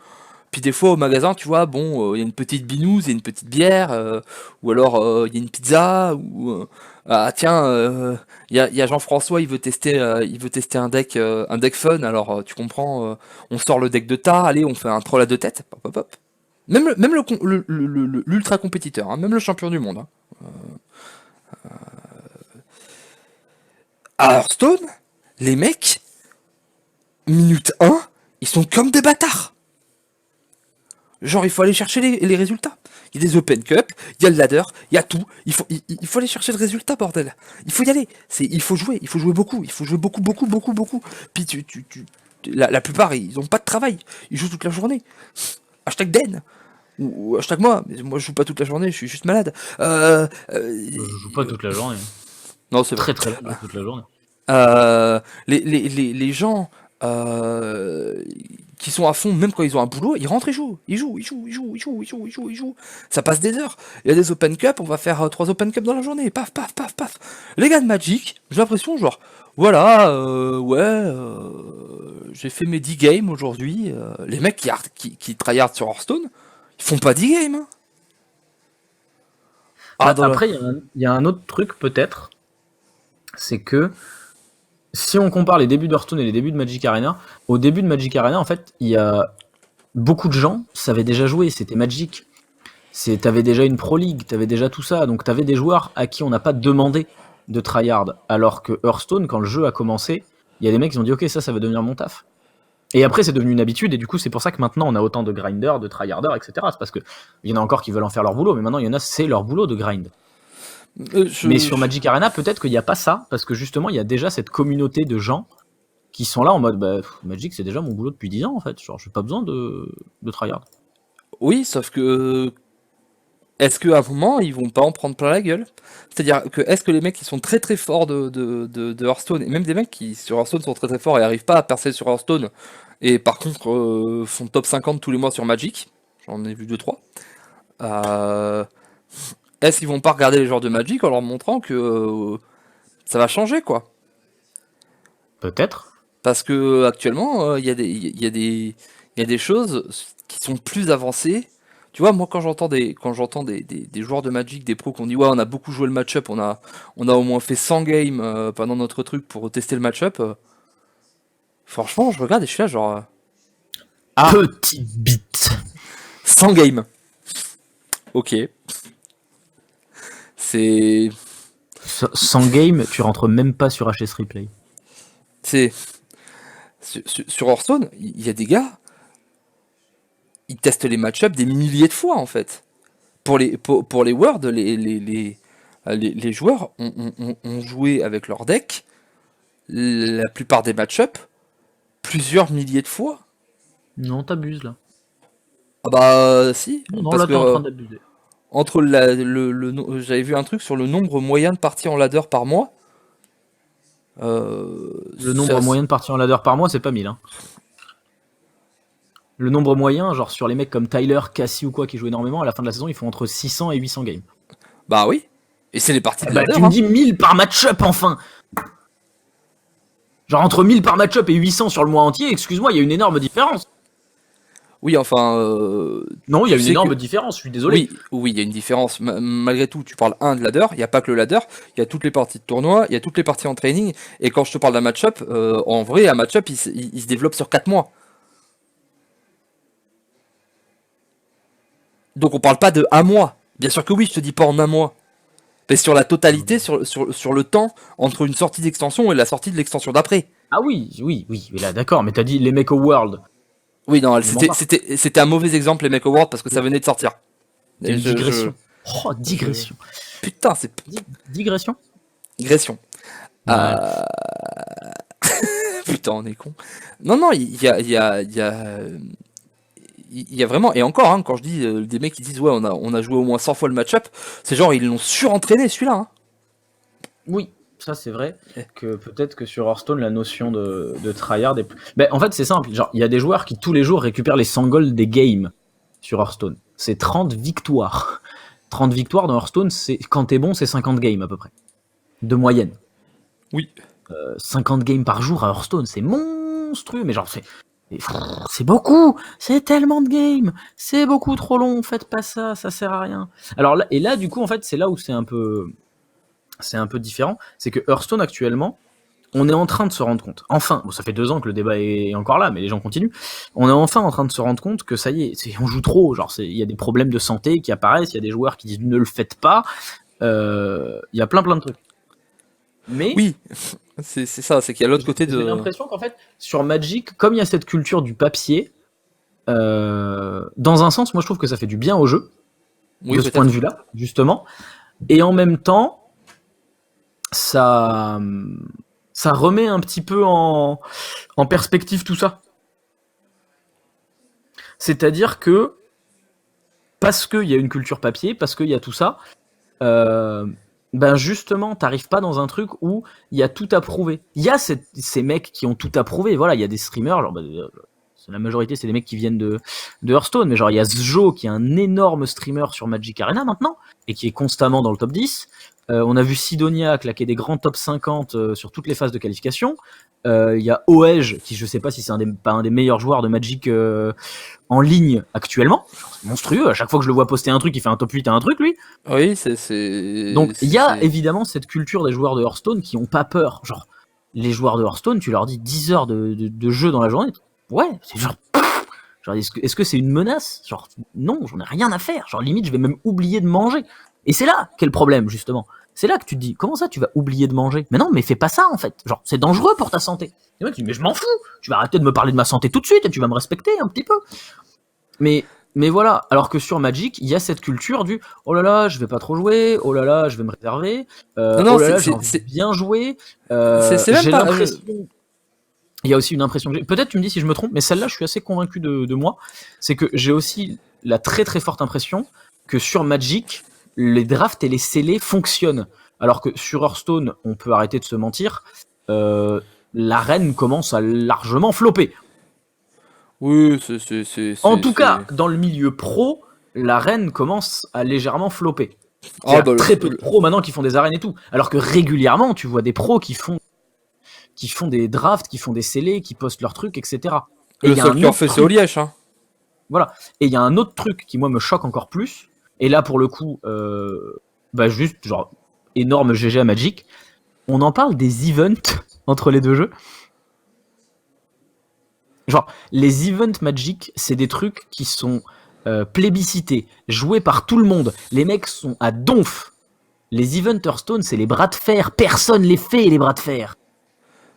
Puis des fois au magasin, tu vois, bon, il y a une petite binouse, il y a une petite bière, ou alors il y a une pizza, ou ah tiens, y a Jean-François, il veut tester un deck fun. Alors tu comprends, on sort le deck de tas, allez, on fait un troll à deux têtes, pop, pop, pop. Même l'ultra compétiteur, hein, même le champion du monde. Hein. À Hearthstone, les mecs, minute 1, ils sont comme des bâtards. Genre, il faut aller chercher les résultats. Il y a des Open Cup, il y a le ladder, il y a tout. Il faut aller chercher le résultat, bordel. Il faut y aller. Il faut jouer beaucoup. Il faut jouer beaucoup, beaucoup, beaucoup, beaucoup. Puis la plupart, ils ont pas de travail. Ils jouent toute la journée. Hashtag Den. Ou hashtag moi. Mais moi, je joue pas toute la journée, je suis juste malade. Je joue pas toute la journée. Non, c'est vrai. Très bien toute la journée. Les gens qui sont à fond, même quand ils ont un boulot, ils rentrent et jouent. Ils jouent. Ça passe des heures. Il y a des Open Cup, on va faire 3 Open Cup dans la journée. Paf, paf, paf, paf. Les gars de Magic, j'ai l'impression, genre, voilà, j'ai fait mes 10 games aujourd'hui. Les mecs qui tryhard sur Hearthstone, ils font pas 10 games. Hein. Après, il y a un autre truc peut-être, c'est que si on compare les débuts d'Hearthstone et les débuts de Magic Arena, au début de Magic Arena, en fait, il y a beaucoup de gens savaient déjà jouer, c'était Magic. T'avais déjà une Pro League, t'avais déjà tout ça, donc t'avais des joueurs à qui on n'a pas demandé de tryhard. Alors que Hearthstone, quand le jeu a commencé, il y a des mecs qui ont dit ok, ça va devenir mon taf. Et après, c'est devenu une habitude, et du coup, c'est pour ça que maintenant on a autant de grinders, de tryharders, etc. C'est parce que il y en a encore qui veulent en faire leur boulot, mais maintenant il y en a, c'est leur boulot de grind. Mais sur Magic Arena, peut-être qu'il n'y a pas ça, parce que justement, il y a déjà cette communauté de gens qui sont là en mode Magic, c'est déjà mon boulot depuis 10 ans en fait. Genre, j'ai pas besoin de tryhard. Oui, sauf que est-ce qu'à un moment ils vont pas en prendre plein la gueule? C'est-à-dire que est-ce que les mecs qui sont très très forts de Hearthstone, et même des mecs qui sur Hearthstone sont très très forts et arrivent pas à percer sur Hearthstone, et par contre font top 50 tous les mois sur Magic, j'en ai vu 2-3, est-ce qu'ils vont pas regarder les joueurs de Magic en leur montrant que ça va changer quoi? Peut-être. Parce que actuellement, il y a des choses qui sont plus avancées. Tu vois, moi quand j'entends des joueurs de Magic, des pros qui ont dit ouais on a beaucoup joué le match-up, on a au moins fait 100 games pendant notre truc pour tester le match-up. Franchement, je regarde et je suis là genre Petite bite. 100 games. Ok. C'est 100 games, tu rentres même pas sur HS Replay. c'est sur Hearthstone, il y a des gars, ils testent les match-up des milliers de fois en fait. Pour les Worlds, les joueurs ont joué avec leur deck la plupart des match-up plusieurs milliers de fois. Non, t'abuses là. Ah bah si, Non, parce là que t'es en train d'abuser. entre j'avais vu un truc sur le nombre moyen de parties en ladder par mois. Le nombre moyen de parties en ladder par mois, c'est pas 1000. Hein. Le nombre moyen, genre sur les mecs comme Tyler, Cassie ou quoi qui jouent énormément, à la fin de la saison, ils font entre 600 et 800 games. Bah oui, et c'est les parties de ladder. Tu me dis 1000 par match-up enfin. Genre entre 1000 par match-up et 800 sur le mois entier, excuse-moi, il y a une énorme différence. Oui, enfin. Non, il y a une énorme différence, je suis désolé. Oui, il y a une différence. Malgré tout, tu parles de ladder, il n'y a pas que le ladder, il y a toutes les parties de tournoi, il y a toutes les parties en training, et quand je te parle d'un match-up, en vrai, un match-up, il se développe sur 4 mois. Donc on parle pas de un mois. Bien sûr que oui, je te dis pas en un mois. Mais sur la totalité, sur le temps entre une sortie d'extension et la sortie de l'extension d'après. Ah oui, mais là d'accord, mais t'as dit les mecs au World. Oui, non, c'était un mauvais exemple, les mecs Awards, parce que ça venait de sortir. C'est une digression. Oh, digression. Putain, c'est. Digression. Digression. Ouais. Putain, on est con. Non, il y a vraiment, et encore, hein, quand je dis des mecs qui disent ouais, on a joué au moins 100 fois le match-up, c'est genre ils l'ont surentraîné celui-là. Hein. Oui, ça c'est vrai que peut-être que sur Hearthstone la notion de tryhard est plus... en fait c'est simple, genre il y a des joueurs qui tous les jours récupèrent les 100 gold des games sur Hearthstone. C'est 30 victoires. 30 victoires dans Hearthstone, c'est quand t'es bon, c'est 50 games à peu près. De moyenne. Oui. 50 games par jour à Hearthstone, c'est monstrueux, mais genre c'est beaucoup, c'est tellement de games, c'est beaucoup trop long, faites pas ça, ça sert à rien. Alors là, et là du coup en fait c'est là où c'est un peu différent, c'est que Hearthstone actuellement, on est en train de se rendre compte, enfin, bon, ça fait 2 ans que le débat est encore là, mais les gens continuent, on est enfin en train de se rendre compte que ça y est, on joue trop, genre il y a des problèmes de santé qui apparaissent, il y a des joueurs qui disent ne le faites pas, il y a plein de trucs. Mais oui, c'est ça, c'est qu'il y a l'autre côté de... J'ai l'impression qu'en fait, sur Magic, comme il y a cette culture du papier, dans un sens, moi je trouve que ça fait du bien au jeu, de ce point de vue-là, justement, et en même temps, ça remet un petit peu en perspective tout ça. C'est-à-dire que, parce qu'il y a une culture papier, parce qu'il y a tout ça, justement, t'arrives pas dans un truc où il y a tout à prouver. Il y a ces mecs qui ont tout à prouver. Voilà, il y a des streamers, genre, la majorité, c'est des mecs qui viennent de Hearthstone, mais genre, il y a Zjo qui est un énorme streamer sur Magic Arena maintenant, et qui est constamment dans le top 10. On a vu Sidonia claquer des grands top 50 sur toutes les phases de qualification. Il y a Oej, qui je sais pas si c'est pas un des meilleurs joueurs de Magic en ligne actuellement. C'est monstrueux, à chaque fois que je le vois poster un truc, il fait un top 8 à un truc, lui. Oui, Donc il y a évidemment cette culture des joueurs de Hearthstone qui ont pas peur. Genre, les joueurs de Hearthstone, tu leur dis 10 heures de jeu dans la journée. Ouais, c'est genre... Genre, est-ce que c'est une menace? Genre, non, j'en ai rien à faire. Genre, limite, je vais même oublier de manger. Et c'est là qu'est le problème, justement. C'est là que tu te dis, comment ça, tu vas oublier de manger? Mais non, mais fais pas ça, en fait. Genre, c'est dangereux pour ta santé. Et moi, tu dis, mais je m'en fous. Tu vas arrêter de me parler de ma santé tout de suite et tu vas me respecter un petit peu. Mais voilà. Alors que sur Magic, il y a cette culture du, oh là là, je vais pas trop jouer. Oh là là, je vais me réserver. non, oh là là, j'ai envie de bien jouer. C'est même j'ai pas... l'impression... Il y a aussi une impression que j'ai. Peut-être tu me dis si je me trompe, mais celle-là, je suis assez convaincu de moi. C'est que j'ai aussi la très très forte impression que sur Magic, les drafts et les scellés fonctionnent. Alors que sur Hearthstone, on peut arrêter de se mentir, l'arène commence à largement flopper. Oui, En tout cas, dans le milieu pro, l'arène commence à légèrement flopper. Très peu de pros maintenant qui font des arènes et tout. Alors que régulièrement, tu vois des pros qui font des drafts, qui font des scellés, qui postent leurs trucs, etc. Et le seul qui en fait, c'est Oliège. Hein. Voilà. Et il y a un autre truc qui, moi, me choque encore plus. Et là, pour le coup, juste, genre, énorme GG à Magic. On en parle des events entre les deux jeux. Genre, les events Magic, c'est des trucs qui sont plébiscités, joués par tout le monde. Les mecs sont à donf. Les events Hearthstone, c'est les bras de fer. Personne les fait, les bras de fer.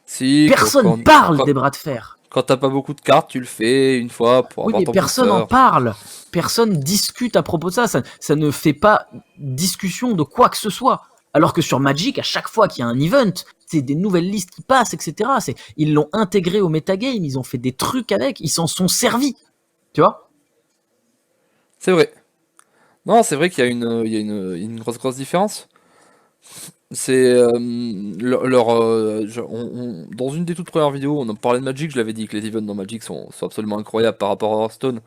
Si, personne parle des bras de fer. Quand t'as pas beaucoup de cartes, tu le fais une fois pour avoir ton personne en parle. Personne discute à propos de ça. Ça ne fait pas discussion de quoi que ce soit. Alors que sur Magic, à chaque fois qu'il y a un event, c'est des nouvelles listes qui passent, etc. Ils l'ont intégré au metagame, ils ont fait des trucs avec, ils s'en sont servis. Tu vois? C'est vrai. Non, c'est vrai qu'il y a une grosse différence. C'est dans une des toutes premières vidéos, on en parlait de Magic, je l'avais dit que les events dans Magic sont absolument incroyables par rapport à Hearthstone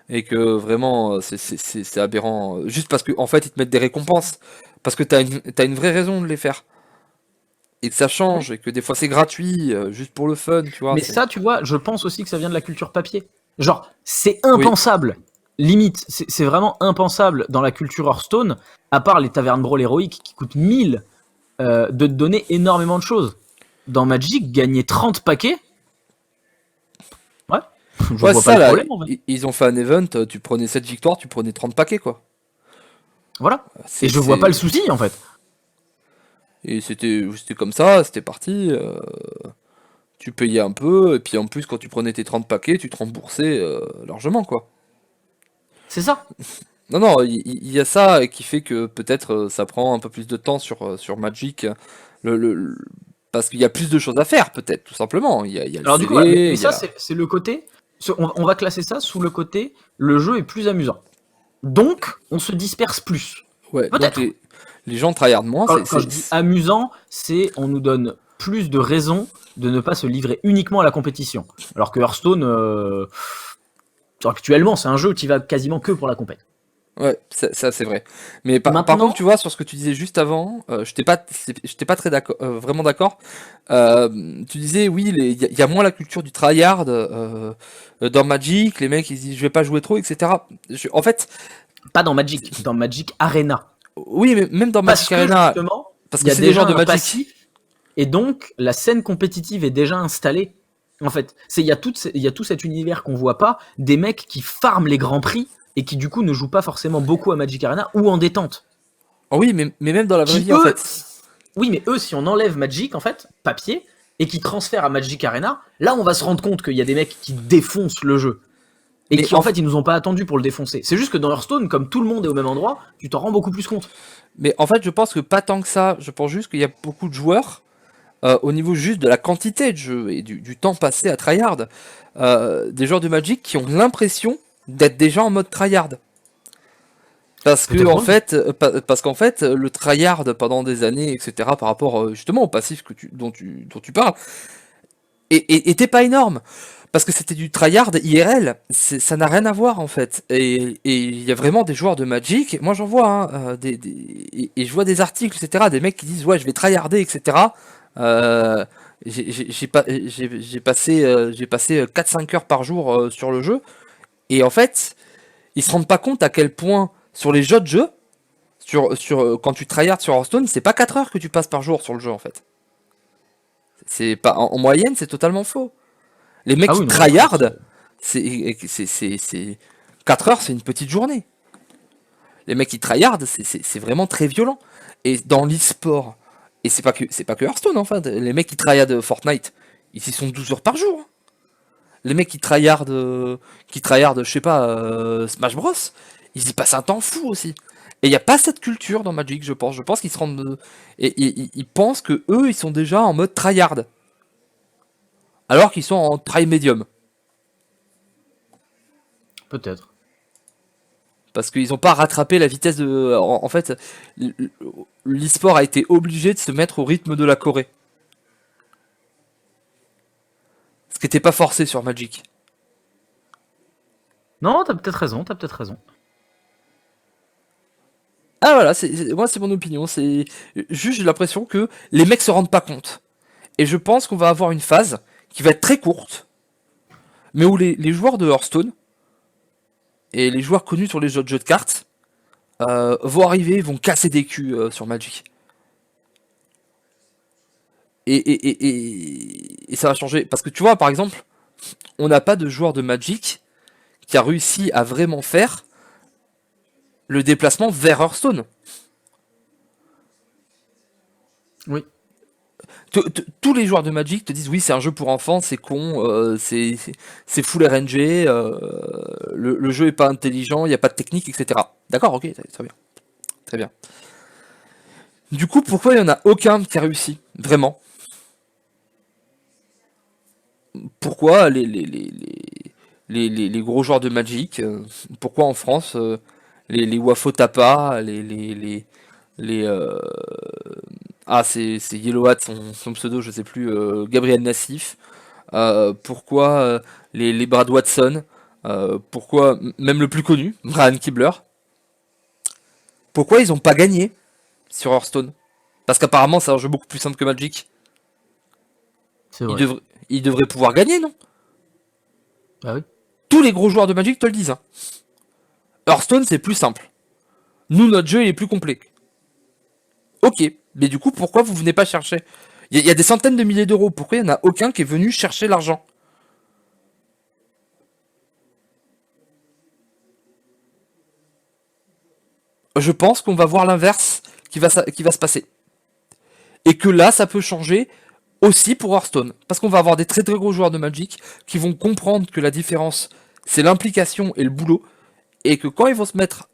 et que vraiment c'est aberrant juste parce que en fait ils te mettent des récompenses parce que t'as une vraie raison de les faire et que ça change et que des fois c'est gratuit juste pour le fun, tu vois. Mais ça, tu vois, je pense aussi que ça vient de la culture papier. Genre, c'est impensable. Oui. Limite, c'est vraiment impensable dans la culture Hearthstone, à part les tavernes brawl héroïques qui coûtent 1000. De te donner énormément de choses. Dans Magic, gagner 30 paquets, je vois ça, pas le problème. En fait. Ils ont fait un event, tu prenais 7 victoires, tu prenais 30 paquets, quoi. Voilà. Et je vois pas le souci, en fait. Et c'était comme ça, c'était parti. Tu payais un peu, et puis en plus, quand tu prenais tes 30 paquets, tu te remboursais largement, quoi. C'est ça. Non, il y a ça qui fait que peut-être ça prend un peu plus de temps sur Magic, parce qu'il y a plus de choses à faire, peut-être, tout simplement. Il y a alors du coup, mais ça, c'est le côté, on va classer ça sous le côté, le jeu est plus amusant. Donc, on se disperse plus. Ouais, peut-être. Les gens tryhardent moins. Quand je dis amusant, c'est on nous donne plus de raisons de ne pas se livrer uniquement à la compétition. Alors que Hearthstone, actuellement, c'est un jeu qui va quasiment que pour la compétition. Ouais, ça c'est vrai. Mais par contre, tu vois, sur ce que tu disais juste avant, je t'ai pas très d'accord, vraiment d'accord. Tu disais, oui, il y a moins la culture du tryhard dans Magic, les mecs ils disent je vais pas jouer trop, etc. En fait, pas dans Magic, dans Magic Arena. Oui, mais même dans Magic Arena, parce que c'est des gens de Magic. Passif, et donc la scène compétitive est déjà installée. En fait, il y a tout cet univers qu'on voit pas, des mecs qui farment les grands prix et qui du coup ne jouent pas forcément beaucoup à Magic Arena ou en détente. Oh oui, mais même dans la vraie vie, en fait. Oui, mais eux, si on enlève Magic, en fait, papier, et qui transfèrent à Magic Arena, là, on va se rendre compte qu'il y a des mecs qui défoncent le jeu. Et mais qui, en fait, ils nous ont pas attendu pour le défoncer. C'est juste que dans Hearthstone, comme tout le monde est au même endroit, tu t'en rends beaucoup plus compte. Mais en fait, je pense que pas tant que ça. Je pense juste qu'il y a beaucoup de joueurs, au niveau juste de la quantité de jeu et du temps passé à tryhard, des joueurs de Magic qui ont l'impression d'être déjà en mode tryhard. Parce qu'en fait, le tryhard pendant des années, etc., par rapport justement au passif dont tu parles, était pas énorme. parce que c'était du tryhard IRL, ça n'a rien à voir en fait. Et il y a vraiment des joueurs de Magic, moi j'en vois, hein, et je vois des articles, etc., des mecs qui disent ouais je vais tryharder, etc. Euh, j'ai passé 4-5 heures par jour sur le jeu, et en fait, ils se rendent pas compte à quel point sur les jeux de jeu, quand tu tryhard sur Hearthstone, c'est pas 4 heures que tu passes par jour sur le jeu en fait. C'est pas, en moyenne, c'est totalement faux. Les mecs Ah qui oui, non, mais après, tryhard, c'est 4 heures, c'est une petite journée. Les mecs qui tryhard, c'est vraiment très violent. Et dans l'e-sport, et c'est pas que Hearthstone en fait, les mecs qui tryhard Fortnite, ils y sont 12 heures par jour, hein. Les mecs qui tryhard, je sais pas, Smash Bros, ils y passent un temps fou aussi. Et il n'y a pas cette culture dans Magic, je pense. Je pense qu'ils se rendent. Et ils pensent que eux, ils sont déjà en mode tryhard. Alors qu'ils sont en try medium. peut-être. Parce qu'ils n'ont pas rattrapé la vitesse de. En fait, l'e-sport a été obligé de se mettre au rythme de la Corée. Ce qui n'était pas forcé sur Magic. Non, t'as peut-être raison, t'as peut-être raison. Ah voilà, moi c'est mon opinion. C'est juste j'ai l'impression que les mecs se rendent pas compte. Et je pense qu'on va avoir une phase qui va être très courte, mais où les joueurs de Hearthstone et les joueurs connus sur les autres jeux de cartes vont arriver, vont casser des culs sur Magic. Et ça va changer. Parce que tu vois, par exemple, on n'a pas de joueur de Magic qui a réussi à vraiment faire le déplacement vers Hearthstone. Oui. Tous les joueurs de Magic te disent oui, c'est un jeu pour enfants, c'est con, c'est full RNG, le jeu est pas intelligent, il n'y a pas de technique, etc. D'accord, ok, très bien. Très bien. Du coup, pourquoi il n'y en a aucun qui a réussi vraiment? Pourquoi les gros joueurs de Magic, pourquoi en France, les Wafo Tapa, les ah, c'est Yellow Hat, son pseudo, je sais plus, Gabriel Nassif, pourquoi les Brad Watson, pourquoi même le plus connu, Brian Kibler, pourquoi ils ont pas gagné sur Hearthstone? Parce qu'apparemment c'est un jeu beaucoup plus simple que Magic. C'est Ils, vrai. devraient ils devraient pouvoir gagner, non? Ah oui. Tous les gros joueurs de Magic te le disent, hein. Hearthstone c'est plus simple. Nous notre jeu il est plus complet. Ok, mais du coup pourquoi vous venez pas chercher? Il y a des centaines de milliers d'euros, pourquoi il n'y en a aucun qui est venu chercher l'argent? Je pense qu'on va voir l'inverse qui va se passer. Et que là, ça peut changer aussi pour Hearthstone. Parce qu'on va avoir des très très gros joueurs de Magic qui vont comprendre que la différence, c'est l'implication et le boulot. Et que quand ils vont se mettre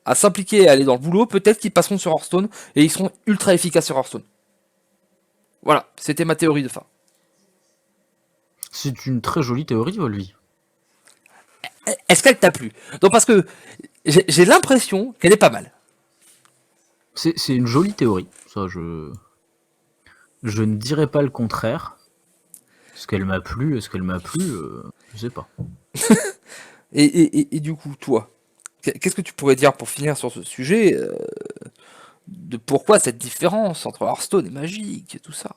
à s'impliquer et à aller dans le boulot, peut-être qu'ils passeront sur Hearthstone et ils seront ultra efficaces sur Hearthstone. Voilà, c'était ma théorie de fin. C'est une très jolie théorie, Volvi. Est-ce qu'elle t'a plu? Donc parce que j'ai l'impression qu'elle est pas mal. C'est une jolie théorie. Ça, je ne dirais pas le contraire. Est-ce qu'elle m'a plu? Est-ce qu'elle m'a plu? Je sais pas. Et du coup, toi, qu'est-ce que tu pourrais dire pour finir sur ce sujet de pourquoi cette différence entre Hearthstone et Magic et tout ça?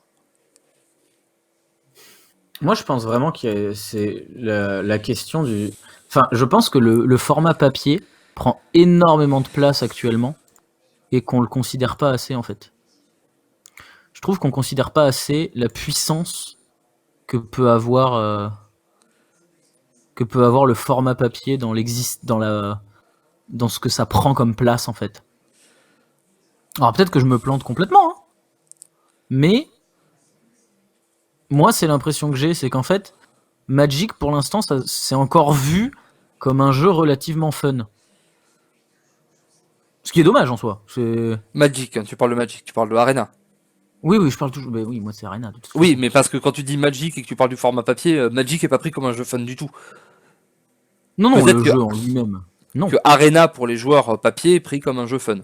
Moi, je pense vraiment que c'est la question du. Enfin, je pense que le format papier prend énormément de place actuellement et qu'on le considère pas assez en fait. Je trouve qu'on considère pas assez la puissance que peut avoir le format papier dans ce que ça prend comme place en fait. Alors peut-être que je me plante complètement, hein, mais moi c'est l'impression que j'ai, c'est qu'en fait Magic pour l'instant c'est encore vu comme un jeu relativement fun. Ce qui est dommage en soi. Magic, hein, tu parles de Magic, tu parles de Arena. Oui, je parle toujours. Mais oui, moi c'est Arena de toute Oui, façon. mais parce que quand tu dis Magic et que tu parles du format papier, Magic est pas pris comme un jeu fun du tout. Non, Peut-être le jeu en lui-même. Non. que Arena pour les joueurs papier est pris comme un jeu fun.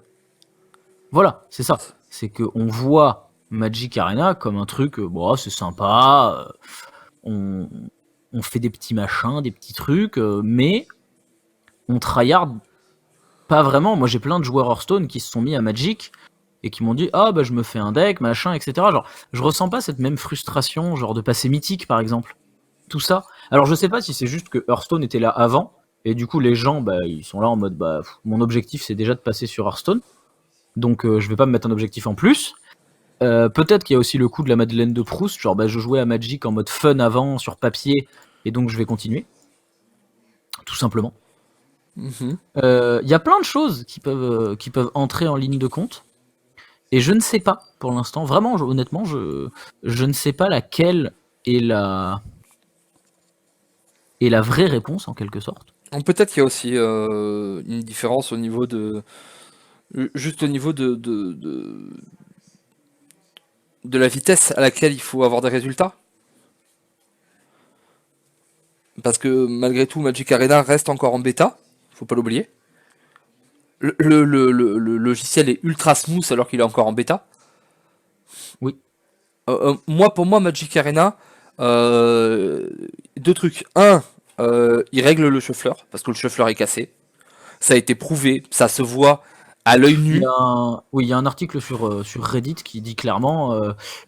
Voilà, c'est ça. C'est que on voit Magic Arena comme un truc, bon, c'est sympa. On on fait des petits machins, des petits trucs, mais on tryhard pas vraiment. Moi, j'ai plein de joueurs Hearthstone qui se sont mis à Magic et qui m'ont dit ah bah je me fais un deck, machin, etc. Genre, je ressens pas cette même frustration, genre de passer mythique par exemple. Tout ça. Alors, je sais pas si c'est juste que Hearthstone était là avant et du coup les gens, bah ils sont là en mode bah mon objectif c'est déjà de passer sur Hearthstone, donc je vais pas me mettre un objectif en plus. Peut-être qu'il y a aussi le coup de la Madeleine de Proust, genre bah je jouais à Magic en mode fun avant sur papier et donc je vais continuer, tout simplement. Mhm. Il y a plein de choses qui peuvent entrer en ligne de compte et je ne sais pas pour l'instant, vraiment honnêtement je ne sais pas laquelle est la vraie réponse en quelque sorte. Donc, peut-être qu'il y a aussi une différence au niveau de. Juste au niveau de la vitesse à laquelle il faut avoir des résultats. Parce que malgré tout, Magic Arena reste encore en bêta, faut pas l'oublier. Le logiciel est ultra smooth alors qu'il est encore en bêta. Oui. Pour moi, Magic Arena, deux trucs. Un, il règle le shuffler, parce que le shuffler est cassé. Ça a été prouvé, ça se voit à l'œil Il nu. y a un article sur Reddit qui dit clairement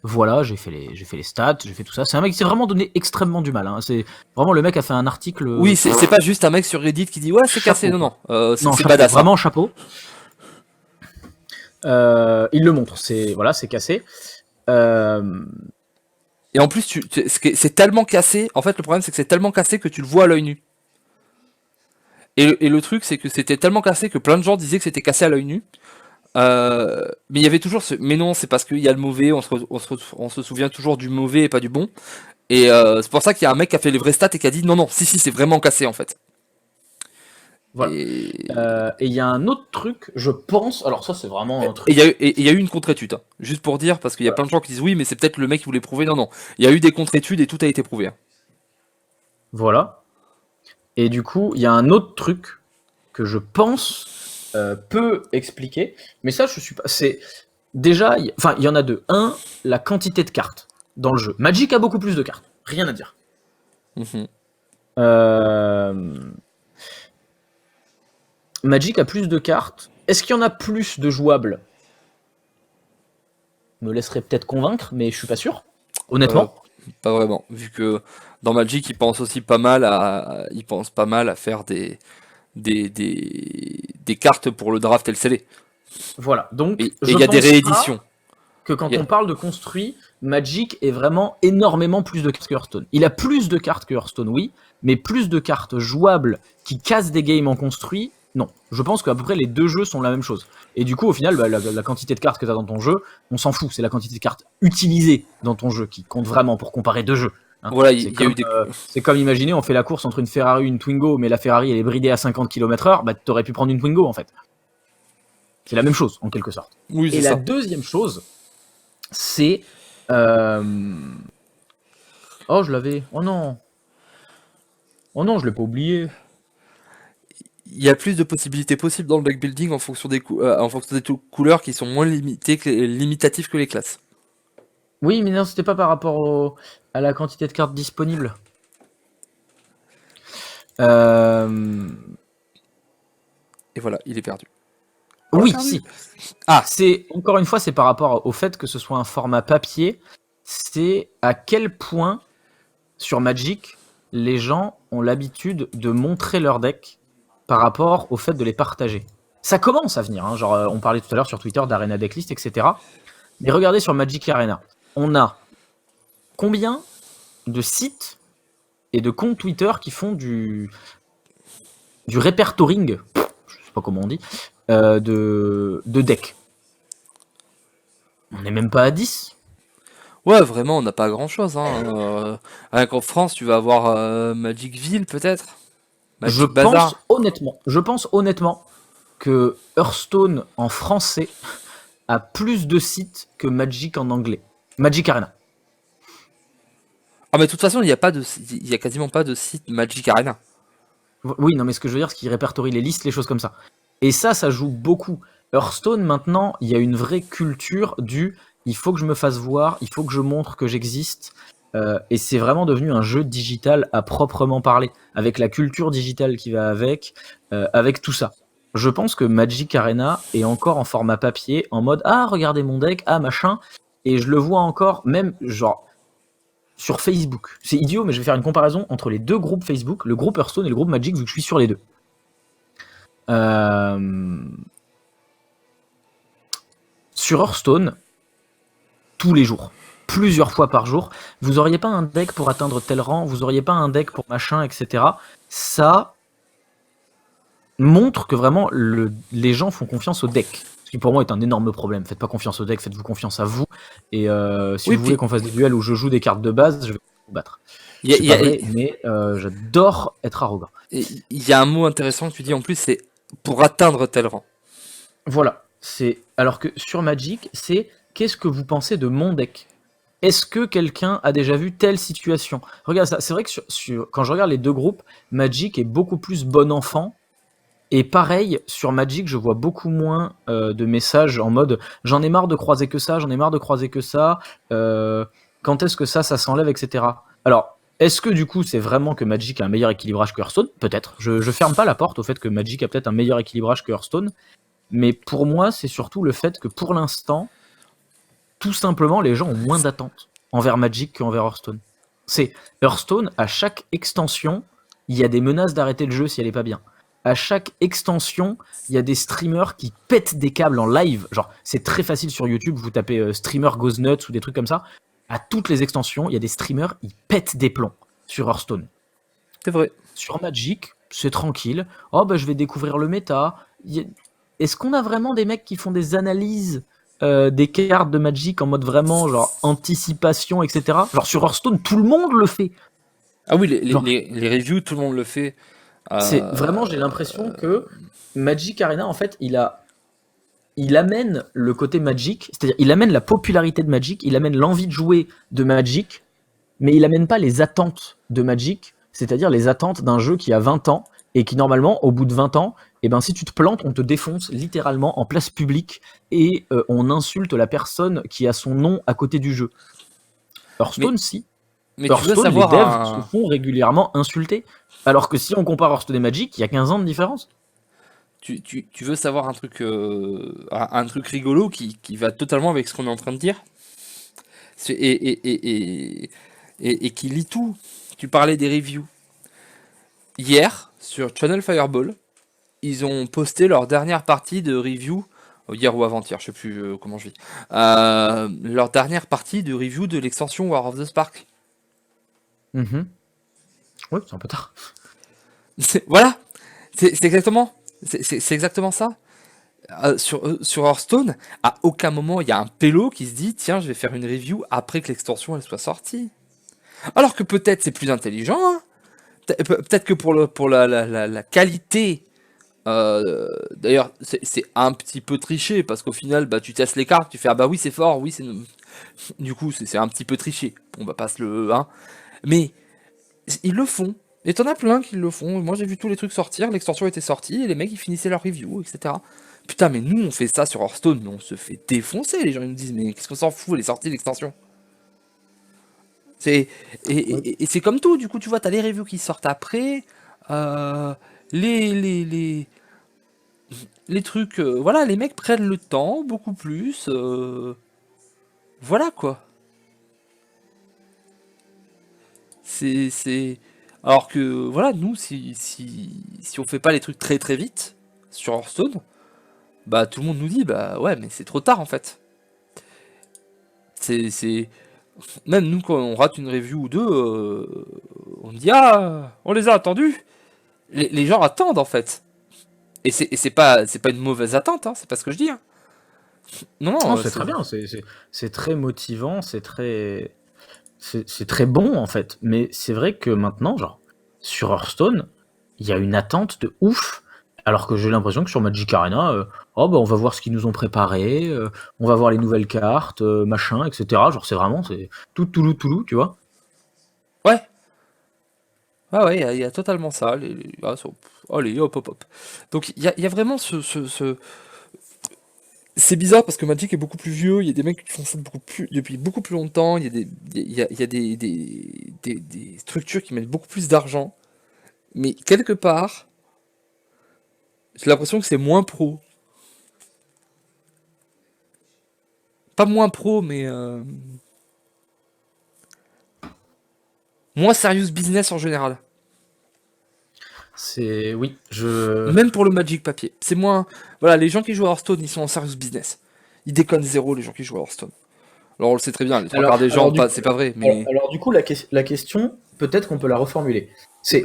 voilà, j'ai fait les stats, j'ai fait tout ça. C'est un mec qui s'est vraiment donné extrêmement du mal. Hein. C'est vraiment le mec a fait un article. Oui, c'est pas juste un mec sur Reddit qui dit ouais, c'est cassé. Non, non. Non, C'est chapeau, badass. vraiment chapeau. Il le montre, c'est cassé. Et en plus, c'est tellement cassé. En fait, le problème, c'est que c'est tellement cassé que tu le vois à l'œil nu. Et le truc, c'est que c'était tellement cassé que plein de gens disaient que c'était cassé à l'œil nu. Mais il y avait toujours ce. Mais non, c'est parce qu'il y a le mauvais. On se souvient toujours du mauvais et pas du bon. Et c'est pour ça qu'il y a un mec qui a fait les vrais stats et qui a dit non, non, si, c'est vraiment cassé en fait. Voilà. Et il y a un autre truc, je pense. Alors, ça, c'est vraiment un truc. Et il y a eu une contre-étude. Hein. Juste pour dire, parce qu'il y a plein de gens qui disent oui, mais c'est peut-être le mec qui voulait prouver. Non, non. Il y a eu des contre-études et tout a été prouvé. Hein. Voilà. Et du coup, il y a un autre truc que je pense peut expliquer. Mais ça, je suis pas. C'est déjà, il y en a deux. Un, la quantité de cartes dans le jeu. Magic a beaucoup plus de cartes. Rien à dire. Mhm. Magic a plus de cartes. Est-ce qu'il y en a plus de jouables? Me laisserait peut-être convaincre, mais je suis pas sûr. Honnêtement. Pas vraiment. Vu que dans Magic, ils pensent aussi pas mal à faire des cartes pour le draft et le scellé. Voilà. Donc, Et il y a des rééditions. Que quand on parle de construit, Magic est vraiment énormément plus de cartes que Hearthstone. Il a plus de cartes que Hearthstone, oui, mais plus de cartes jouables qui cassent des games en construit, non. Je pense qu'à peu près les deux jeux sont la même chose. Et du coup, au final, bah, la quantité de cartes que tu as dans ton jeu, on s'en fout. C'est la quantité de cartes utilisées dans ton jeu qui compte vraiment pour comparer deux jeux. Hein. Voilà, c'est comme imaginer, on fait la course entre une Ferrari et une Twingo, mais la Ferrari elle est bridée à 50 km/h, bah t'aurais pu prendre une Twingo en fait. C'est la même chose en quelque sorte. Oui, et la deuxième chose, c'est oh je l'avais, oh non, je l'ai pas oublié. Il y a plus de possibilités possibles dans le deck building en fonction des couleurs qui sont moins limitatives que les classes. Oui, mais non, c'était pas par rapport à la quantité de cartes disponibles. Et voilà, il est perdu. Oui, si. Ah, c'est encore une fois, c'est par rapport au fait que ce soit un format papier. C'est à quel point sur Magic les gens ont l'habitude de montrer leur deck par rapport au fait de les partager. Ça commence à venir, hein, genre on parlait tout à l'heure sur Twitter d'Arena Decklist, etc. Mais regardez sur Magic Arena, on a combien de sites et de comptes Twitter qui font du repertoring, je sais pas comment on dit, de decks. On n'est même pas à 10. Ouais, vraiment, on n'a pas grand chose. Hein. Rien qu'en France, tu vas avoir Magicville peut-être. Je pense honnêtement que Hearthstone en français a plus de sites que Magic en anglais. Magic Arena. Ah mais de toute façon, il y a quasiment pas de site Magic Arena. Oui, non mais ce que je veux dire, c'est qu'il répertorie les listes, les choses comme ça. Et ça joue beaucoup. Hearthstone, maintenant, il y a une vraie culture du il faut que je me fasse voir, il faut que je montre que j'existe. Et c'est vraiment devenu un jeu digital à proprement parler, avec la culture digitale qui va avec tout ça. Je pense que Magic Arena est encore en format papier, en mode ah regardez mon deck, ah machin, et je le vois encore même genre sur Facebook. C'est idiot, mais je vais faire une comparaison entre les deux groupes Facebook, le groupe Hearthstone et le groupe Magic, vu que je suis sur les deux. Sur Hearthstone, tous les jours, plusieurs fois par jour, vous auriez pas un deck pour atteindre tel rang, vous auriez pas un deck pour machin, etc. Ça montre que vraiment les gens font confiance au deck. Ce qui pour moi est un énorme problème. Faites pas confiance au deck, faites-vous confiance à vous. Et si vous voulez qu'on fasse des duels où je joue des cartes de base, je vais vous battre. C'est pas vrai, mais j'adore être arrogant. Il y a un mot intéressant que tu dis en plus, c'est pour atteindre tel rang. Voilà. Alors que sur Magic, c'est qu'est-ce que vous pensez de mon deck? Est-ce que quelqu'un a déjà vu telle situation? Regarde ça. C'est vrai que quand je regarde les deux groupes, Magic est beaucoup plus bon enfant. Et pareil, sur Magic, je vois beaucoup moins de messages en mode j'en ai marre de croiser que ça, j'en ai marre de croiser que ça, quand est-ce que ça s'enlève, etc. Alors, est-ce que du coup, c'est vraiment que Magic a un meilleur équilibrage que Hearthstone? Peut-être. Je ferme pas la porte au fait que Magic a peut-être un meilleur équilibrage que Hearthstone, mais pour moi, c'est surtout le fait que pour l'instant, tout simplement, les gens ont moins d'attentes envers Magic qu'envers Hearthstone. C'est Hearthstone, à chaque extension, il y a des menaces d'arrêter le jeu si elle est pas bien. À chaque extension, il y a des streamers qui pètent des câbles en live. Genre, c'est très facile sur YouTube, vous tapez streamer goes nuts ou des trucs comme ça. À toutes les extensions, il y a des streamers, ils pètent des plombs sur Hearthstone. C'est vrai. Sur Magic, c'est tranquille. Oh, bah, je vais découvrir le méta. Est-ce qu'on a vraiment des mecs qui font des analyses des cartes de Magic en mode vraiment, genre, anticipation, etc. Genre, sur Hearthstone, tout le monde le fait. Ah oui, les reviews, tout le monde le fait. C'est vraiment, j'ai l'impression que Magic Arena, en fait, il amène le côté Magic, c'est-à-dire il amène la popularité de Magic, il amène l'envie de jouer de Magic, mais il amène pas les attentes de Magic, c'est-à-dire les attentes d'un jeu qui a 20 ans et qui normalement, au bout de 20 ans, eh ben, si tu te plantes, on te défonce littéralement en place publique et on insulte la personne qui a son nom à côté du jeu. Hearthstone, si. Mais Hearthstone, tu veux savoir les devs se font régulièrement insulter. Alors que si on compare Hearthstone et Magic, il y a 15 ans de différence. Tu veux savoir un truc rigolo qui va totalement avec ce qu'on est en train de dire et qui lit tout. Tu parlais des reviews. Hier, sur Channel Fireball, ils ont posté leur dernière partie de review, hier ou avant-hier, je sais plus comment je vis, leur dernière partie de review de l'extension War of the Spark. Oui, c'est un peu tard. Voilà, c'est exactement ça. Sur Hearthstone, à aucun moment il y a un pélo qui se dit tiens, je vais faire une review après que l'extension elle soit sortie. Alors que peut-être c'est plus intelligent, hein. Peut-être que pour la qualité, d'ailleurs c'est un petit peu triché parce qu'au final bah tu testes les cartes, tu fais ah bah oui c'est fort, oui c'est du coup c'est un petit peu triché. On va pas se le hein, mais ils le font. Et t'en as plein qui le font. Moi j'ai vu tous les trucs sortir, l'extension était sortie et les mecs ils finissaient leur review, etc. Putain, mais nous on fait ça sur Hearthstone, mais on se fait défoncer. Les gens ils nous disent, mais qu'est-ce qu'on s'en fout, elle est sortie l'extension. Et c'est comme tout, du coup, tu vois, t'as les reviews qui sortent après, les, les, les, les trucs, voilà, les mecs prennent le temps, beaucoup plus, voilà quoi. C'est. Alors que, voilà, nous, si on fait pas les trucs très très vite sur Hearthstone, bah tout le monde nous dit, bah ouais, mais c'est trop tard en fait. C'est. Même nous, quand on rate une review ou deux, on dit, ah, on les a attendus. Les gens attendent en fait. Et c'est pas une mauvaise attente, hein, c'est pas ce que je dis. Hein. Non, Non, c'est très bien, c'est très motivant, c'est très bon en fait. Mais c'est vrai que maintenant, genre, sur Hearthstone, il y a une attente de ouf. Alors que j'ai l'impression que sur Magic Arena, oh bah on va voir ce qu'ils nous ont préparé, on va voir les nouvelles cartes, machin, etc. Genre c'est vraiment, c'est tout Toulouse, tu vois. Ouais. Ah ouais, il y a totalement ça. Allez, hop, hop, hop. Donc il y a vraiment c'est bizarre parce que Magic est beaucoup plus vieux, il y a des mecs qui font ça depuis beaucoup plus longtemps, il y a des structures qui mettent beaucoup plus d'argent, mais quelque part, j'ai l'impression que c'est moins pro. Pas moins pro, mais moins serious business en général. Oui, je. Même pour le Magic papier. C'est moins. Voilà, les gens qui jouent à Hearthstone, ils sont en serious business. Ils déconnent zéro, les gens qui jouent à Hearthstone. Alors on le sait très bien, les trois quarts des gens, c'est pas vrai, mais. Alors, du coup, la question, peut-être qu'on peut la reformuler.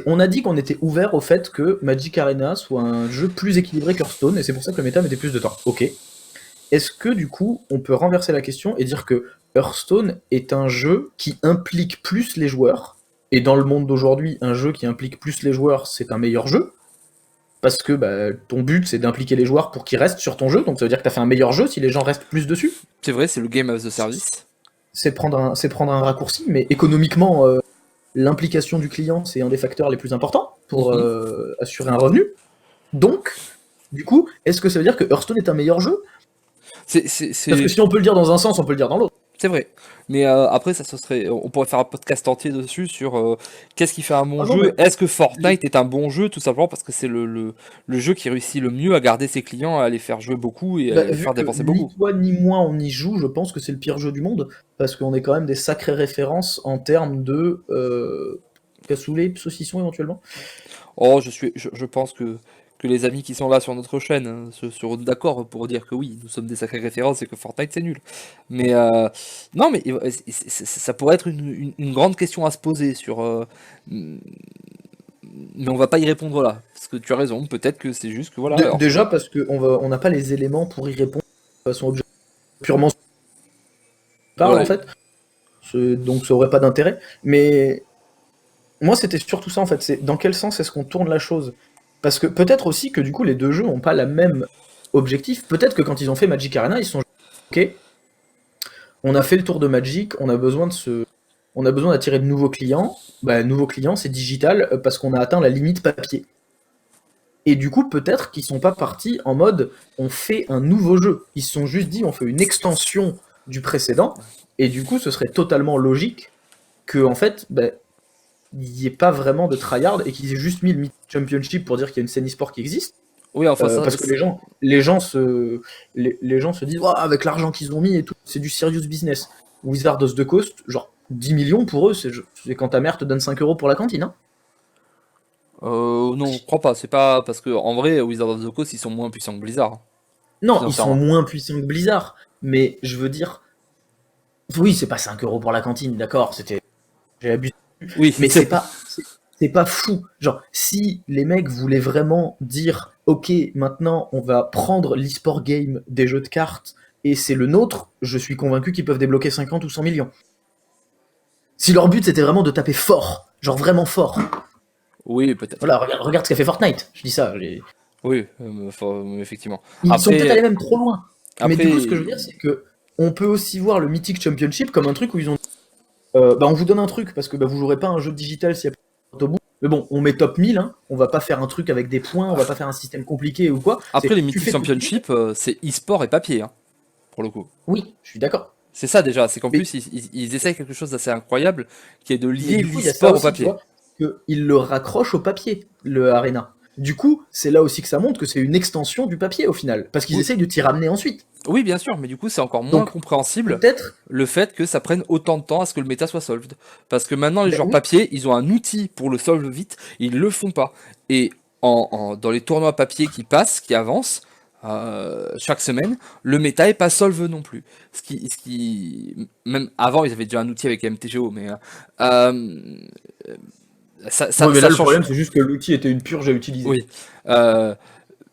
On a dit qu'on était ouvert au fait que Magic Arena soit un jeu plus équilibré qu'Hearthstone, et c'est pour ça que le méta mettait plus de temps. Ok. Est-ce que du coup, on peut renverser la question et dire que Hearthstone est un jeu qui implique plus les joueurs, et dans le monde d'aujourd'hui, un jeu qui implique plus les joueurs, c'est un meilleur jeu, parce que ton but c'est d'impliquer les joueurs pour qu'ils restent sur ton jeu, donc ça veut dire que tu as fait un meilleur jeu si les gens restent plus dessus. C'est vrai, c'est le game as a service. C'est prendre un raccourci, mais économiquement, l'implication du client c'est un des facteurs les plus importants pour assurer un revenu. Donc, du coup, est-ce que ça veut dire que Hearthstone est un meilleur jeu ? Parce que si on peut le dire dans un sens, on peut le dire dans l'autre. C'est vrai. Mais après, ça, ce serait. On pourrait faire un podcast entier dessus sur qu'est-ce qui fait un bon jeu. Est-ce que Fortnite est un bon jeu, tout simplement parce que c'est le jeu qui réussit le mieux à garder ses clients, à les faire jouer beaucoup et à les faire dépenser beaucoup. Ni toi ni moi on y joue, je pense que c'est le pire jeu du monde, parce qu'on est quand même des sacrées références en termes de cassoulet, saucisson éventuellement. Oh, je pense que les amis qui sont là sur notre chaîne seront d'accord pour dire que oui, nous sommes des sacrées références et que Fortnite c'est nul. Mais non, mais ça pourrait être une grande question à se poser sur. Mais on va pas y répondre là, parce que tu as raison. Peut-être que c'est juste que voilà. Déjà parce qu'on n'a pas les éléments pour y répondre de façon objective, purement parle en fait. Donc ça aurait pas d'intérêt. Mais moi c'était surtout ça en fait. C'est dans quel sens est-ce qu'on tourne la chose ? Parce que peut-être aussi que du coup les deux jeux n'ont pas la même objectif. Peut-être que quand ils ont fait Magic Arena, ils se sont dit, ok, on a fait le tour de Magic, on a besoin d'attirer de nouveaux clients. Nouveaux clients, c'est digital parce qu'on a atteint la limite papier. Et du coup, peut-être qu'ils sont pas partis en mode on fait un nouveau jeu. Ils se sont juste dit on fait une extension du précédent. Et du coup, ce serait totalement logique que en fait, il n'y ait pas vraiment de tryhard et qu'ils aient juste mis le Mythic Championship pour dire qu'il y a une scène e-sport qui existe. Oui, enfin ça, parce que les gens se disent avec l'argent qu'ils ont mis et tout, c'est du serious business. Wizards of the Coast, genre 10 millions pour eux, c'est quand ta mère te donne 5 euros pour la cantine. Hein. Non, je crois pas. C'est pas parce que en vrai, Wizards of the Coast ils sont moins puissants que Blizzard. Non, ils sont moins puissants que Blizzard, mais je veux dire, oui, c'est pas 5 euros pour la cantine, d'accord, j'ai abusé. Oui, mais c'est pas fou. Genre, si les mecs voulaient vraiment dire, ok, maintenant on va prendre l'e-sport game des jeux de cartes et c'est le nôtre, je suis convaincu qu'ils peuvent débloquer 50 ou 100 millions. Si leur but c'était vraiment de taper fort, genre vraiment fort. Oui, peut-être. Voilà, regarde ce qu'a fait Fortnite. Je dis ça. Oui, effectivement. Ils sont peut-être allés même trop loin. Mais du coup, ce que je veux dire, c'est que on peut aussi voir le Mythic Championship comme un truc où ils ont on vous donne un truc parce que vous jouerez pas un jeu digital s'il y a pas de bout. Mais bon, on met top 1000, hein. On va pas faire un truc avec des points, on va pas faire un système compliqué ou quoi. Après, les Mythic Championship, c'est e-sport et papier, hein, pour le coup. Oui, je suis d'accord. C'est ça déjà, c'est qu'en plus, ils essayent quelque chose d'assez incroyable, qui est de lier l'e-sport au papier. Qu'ils le raccrochent au papier, le Arena. Du coup, c'est là aussi que ça montre que c'est une extension du papier au final, parce qu'ils essayent de t'y ramener ensuite. Oui, bien sûr, mais du coup, c'est encore moins compréhensible le fait que ça prenne autant de temps à ce que le méta soit solved. Parce que maintenant, les joueurs papier, ils ont un outil pour le solve vite, et ils le font pas. Et dans les tournois papier qui passent, qui avancent, chaque semaine, le méta est pas solve non plus. Ce qui même avant, ils avaient déjà un outil avec MTGO, mais mais là, le problème, c'est juste que l'outil était une purge à utiliser. Oui.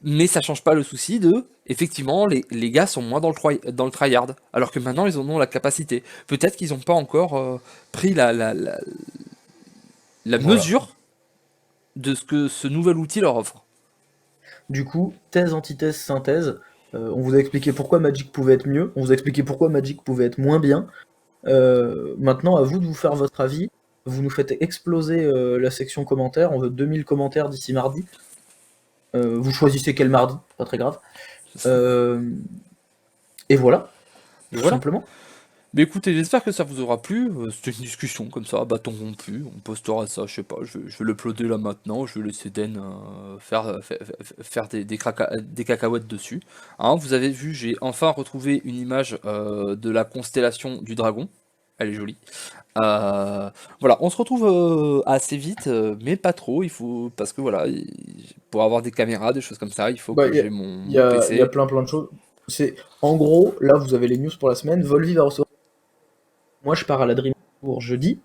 Mais ça change pas le souci de, effectivement, les gars sont moins dans le tryhard, alors que maintenant ils en ont la capacité. Peut-être qu'ils n'ont pas encore pris la mesure de ce que ce nouvel outil leur offre. Du coup, thèse, antithèse, synthèse. On vous a expliqué pourquoi Magic pouvait être mieux, on vous a expliqué pourquoi Magic pouvait être moins bien. Maintenant, à vous de vous faire votre avis. Vous nous faites exploser la section commentaires. On veut 2000 commentaires d'ici mardi. Vous choisissez quel mardi, pas très grave. Et voilà, Et tout voilà. simplement. Mais écoutez, j'espère que ça vous aura plu. C'était une discussion comme ça, bâton rompu. On postera ça, je sais pas. Je vais l'uploader là maintenant. Je vais laisser Den faire des cacahuètes dessus. Hein, vous avez vu, j'ai enfin retrouvé une image de la constellation du dragon. Elle est jolie. Voilà, on se retrouve assez vite, mais pas trop. Il faut parce que voilà, pour avoir des caméras, des choses comme ça, il faut Bah, que j'ai mon, il y mon a, il y a PC. plein de choses. En gros, là, vous avez les news pour la semaine. Volvi va recevoir. Moi, je pars à la Dream pour jeudi.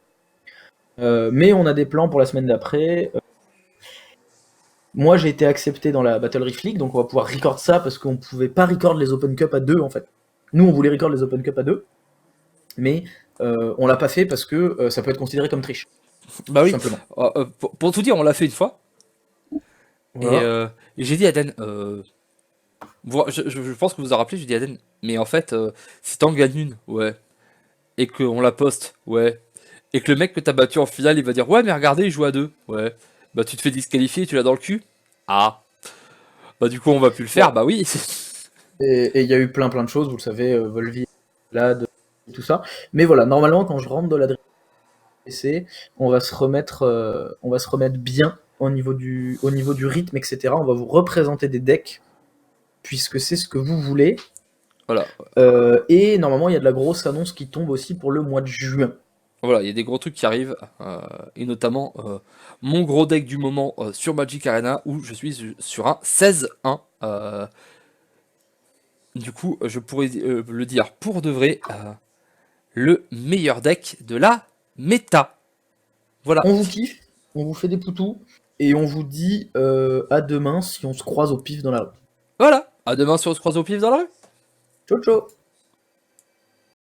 Mais on a des plans pour la semaine d'après. Moi, j'ai été accepté dans la Battle Rift League, donc on va pouvoir record ça parce qu'on pouvait pas record les Open Cup à deux en fait. Nous, on voulait record les Open Cup à deux, mais on l'a pas fait parce que ça peut être considéré comme triche, Bah tout oui, simplement. pour tout dire, on l'a fait une fois. Et, Voilà. euh, et j'ai dit à Dan, je pense que vous vous en rappelez, j'ai dit à Dan, mais en fait, si t'en gagnes une, ouais, et qu'on la poste, ouais, et que le mec que t'as battu en finale, il va dire, ouais, mais regardez, il joue à deux, ouais, bah tu te fais disqualifier, tu l'as dans le cul. Ah, bah du coup, on va plus le faire, Bon. bah oui. Et il y a eu plein de choses, vous le savez, Volvi, Lad, tout ça. Mais voilà, normalement, quand je rentre dans la Dream PC, on va se remettre bien au niveau du rythme, etc. On va vous représenter des decks puisque c'est ce que vous voulez. Voilà, Et normalement, il y a de la grosse annonce qui tombe aussi pour le mois de juin. voilà, il y a des gros trucs qui arrivent, et notamment mon gros deck du moment sur Magic Arena, où je suis sur un 16-1. Du coup, je pourrais le dire pour de vrai, le meilleur deck de la méta. Voilà. On vous kiffe, on vous fait des poutous, et on vous dit à demain si on se croise au pif dans la rue. Voilà. À demain si on se croise au pif dans la rue. Ciao ciao.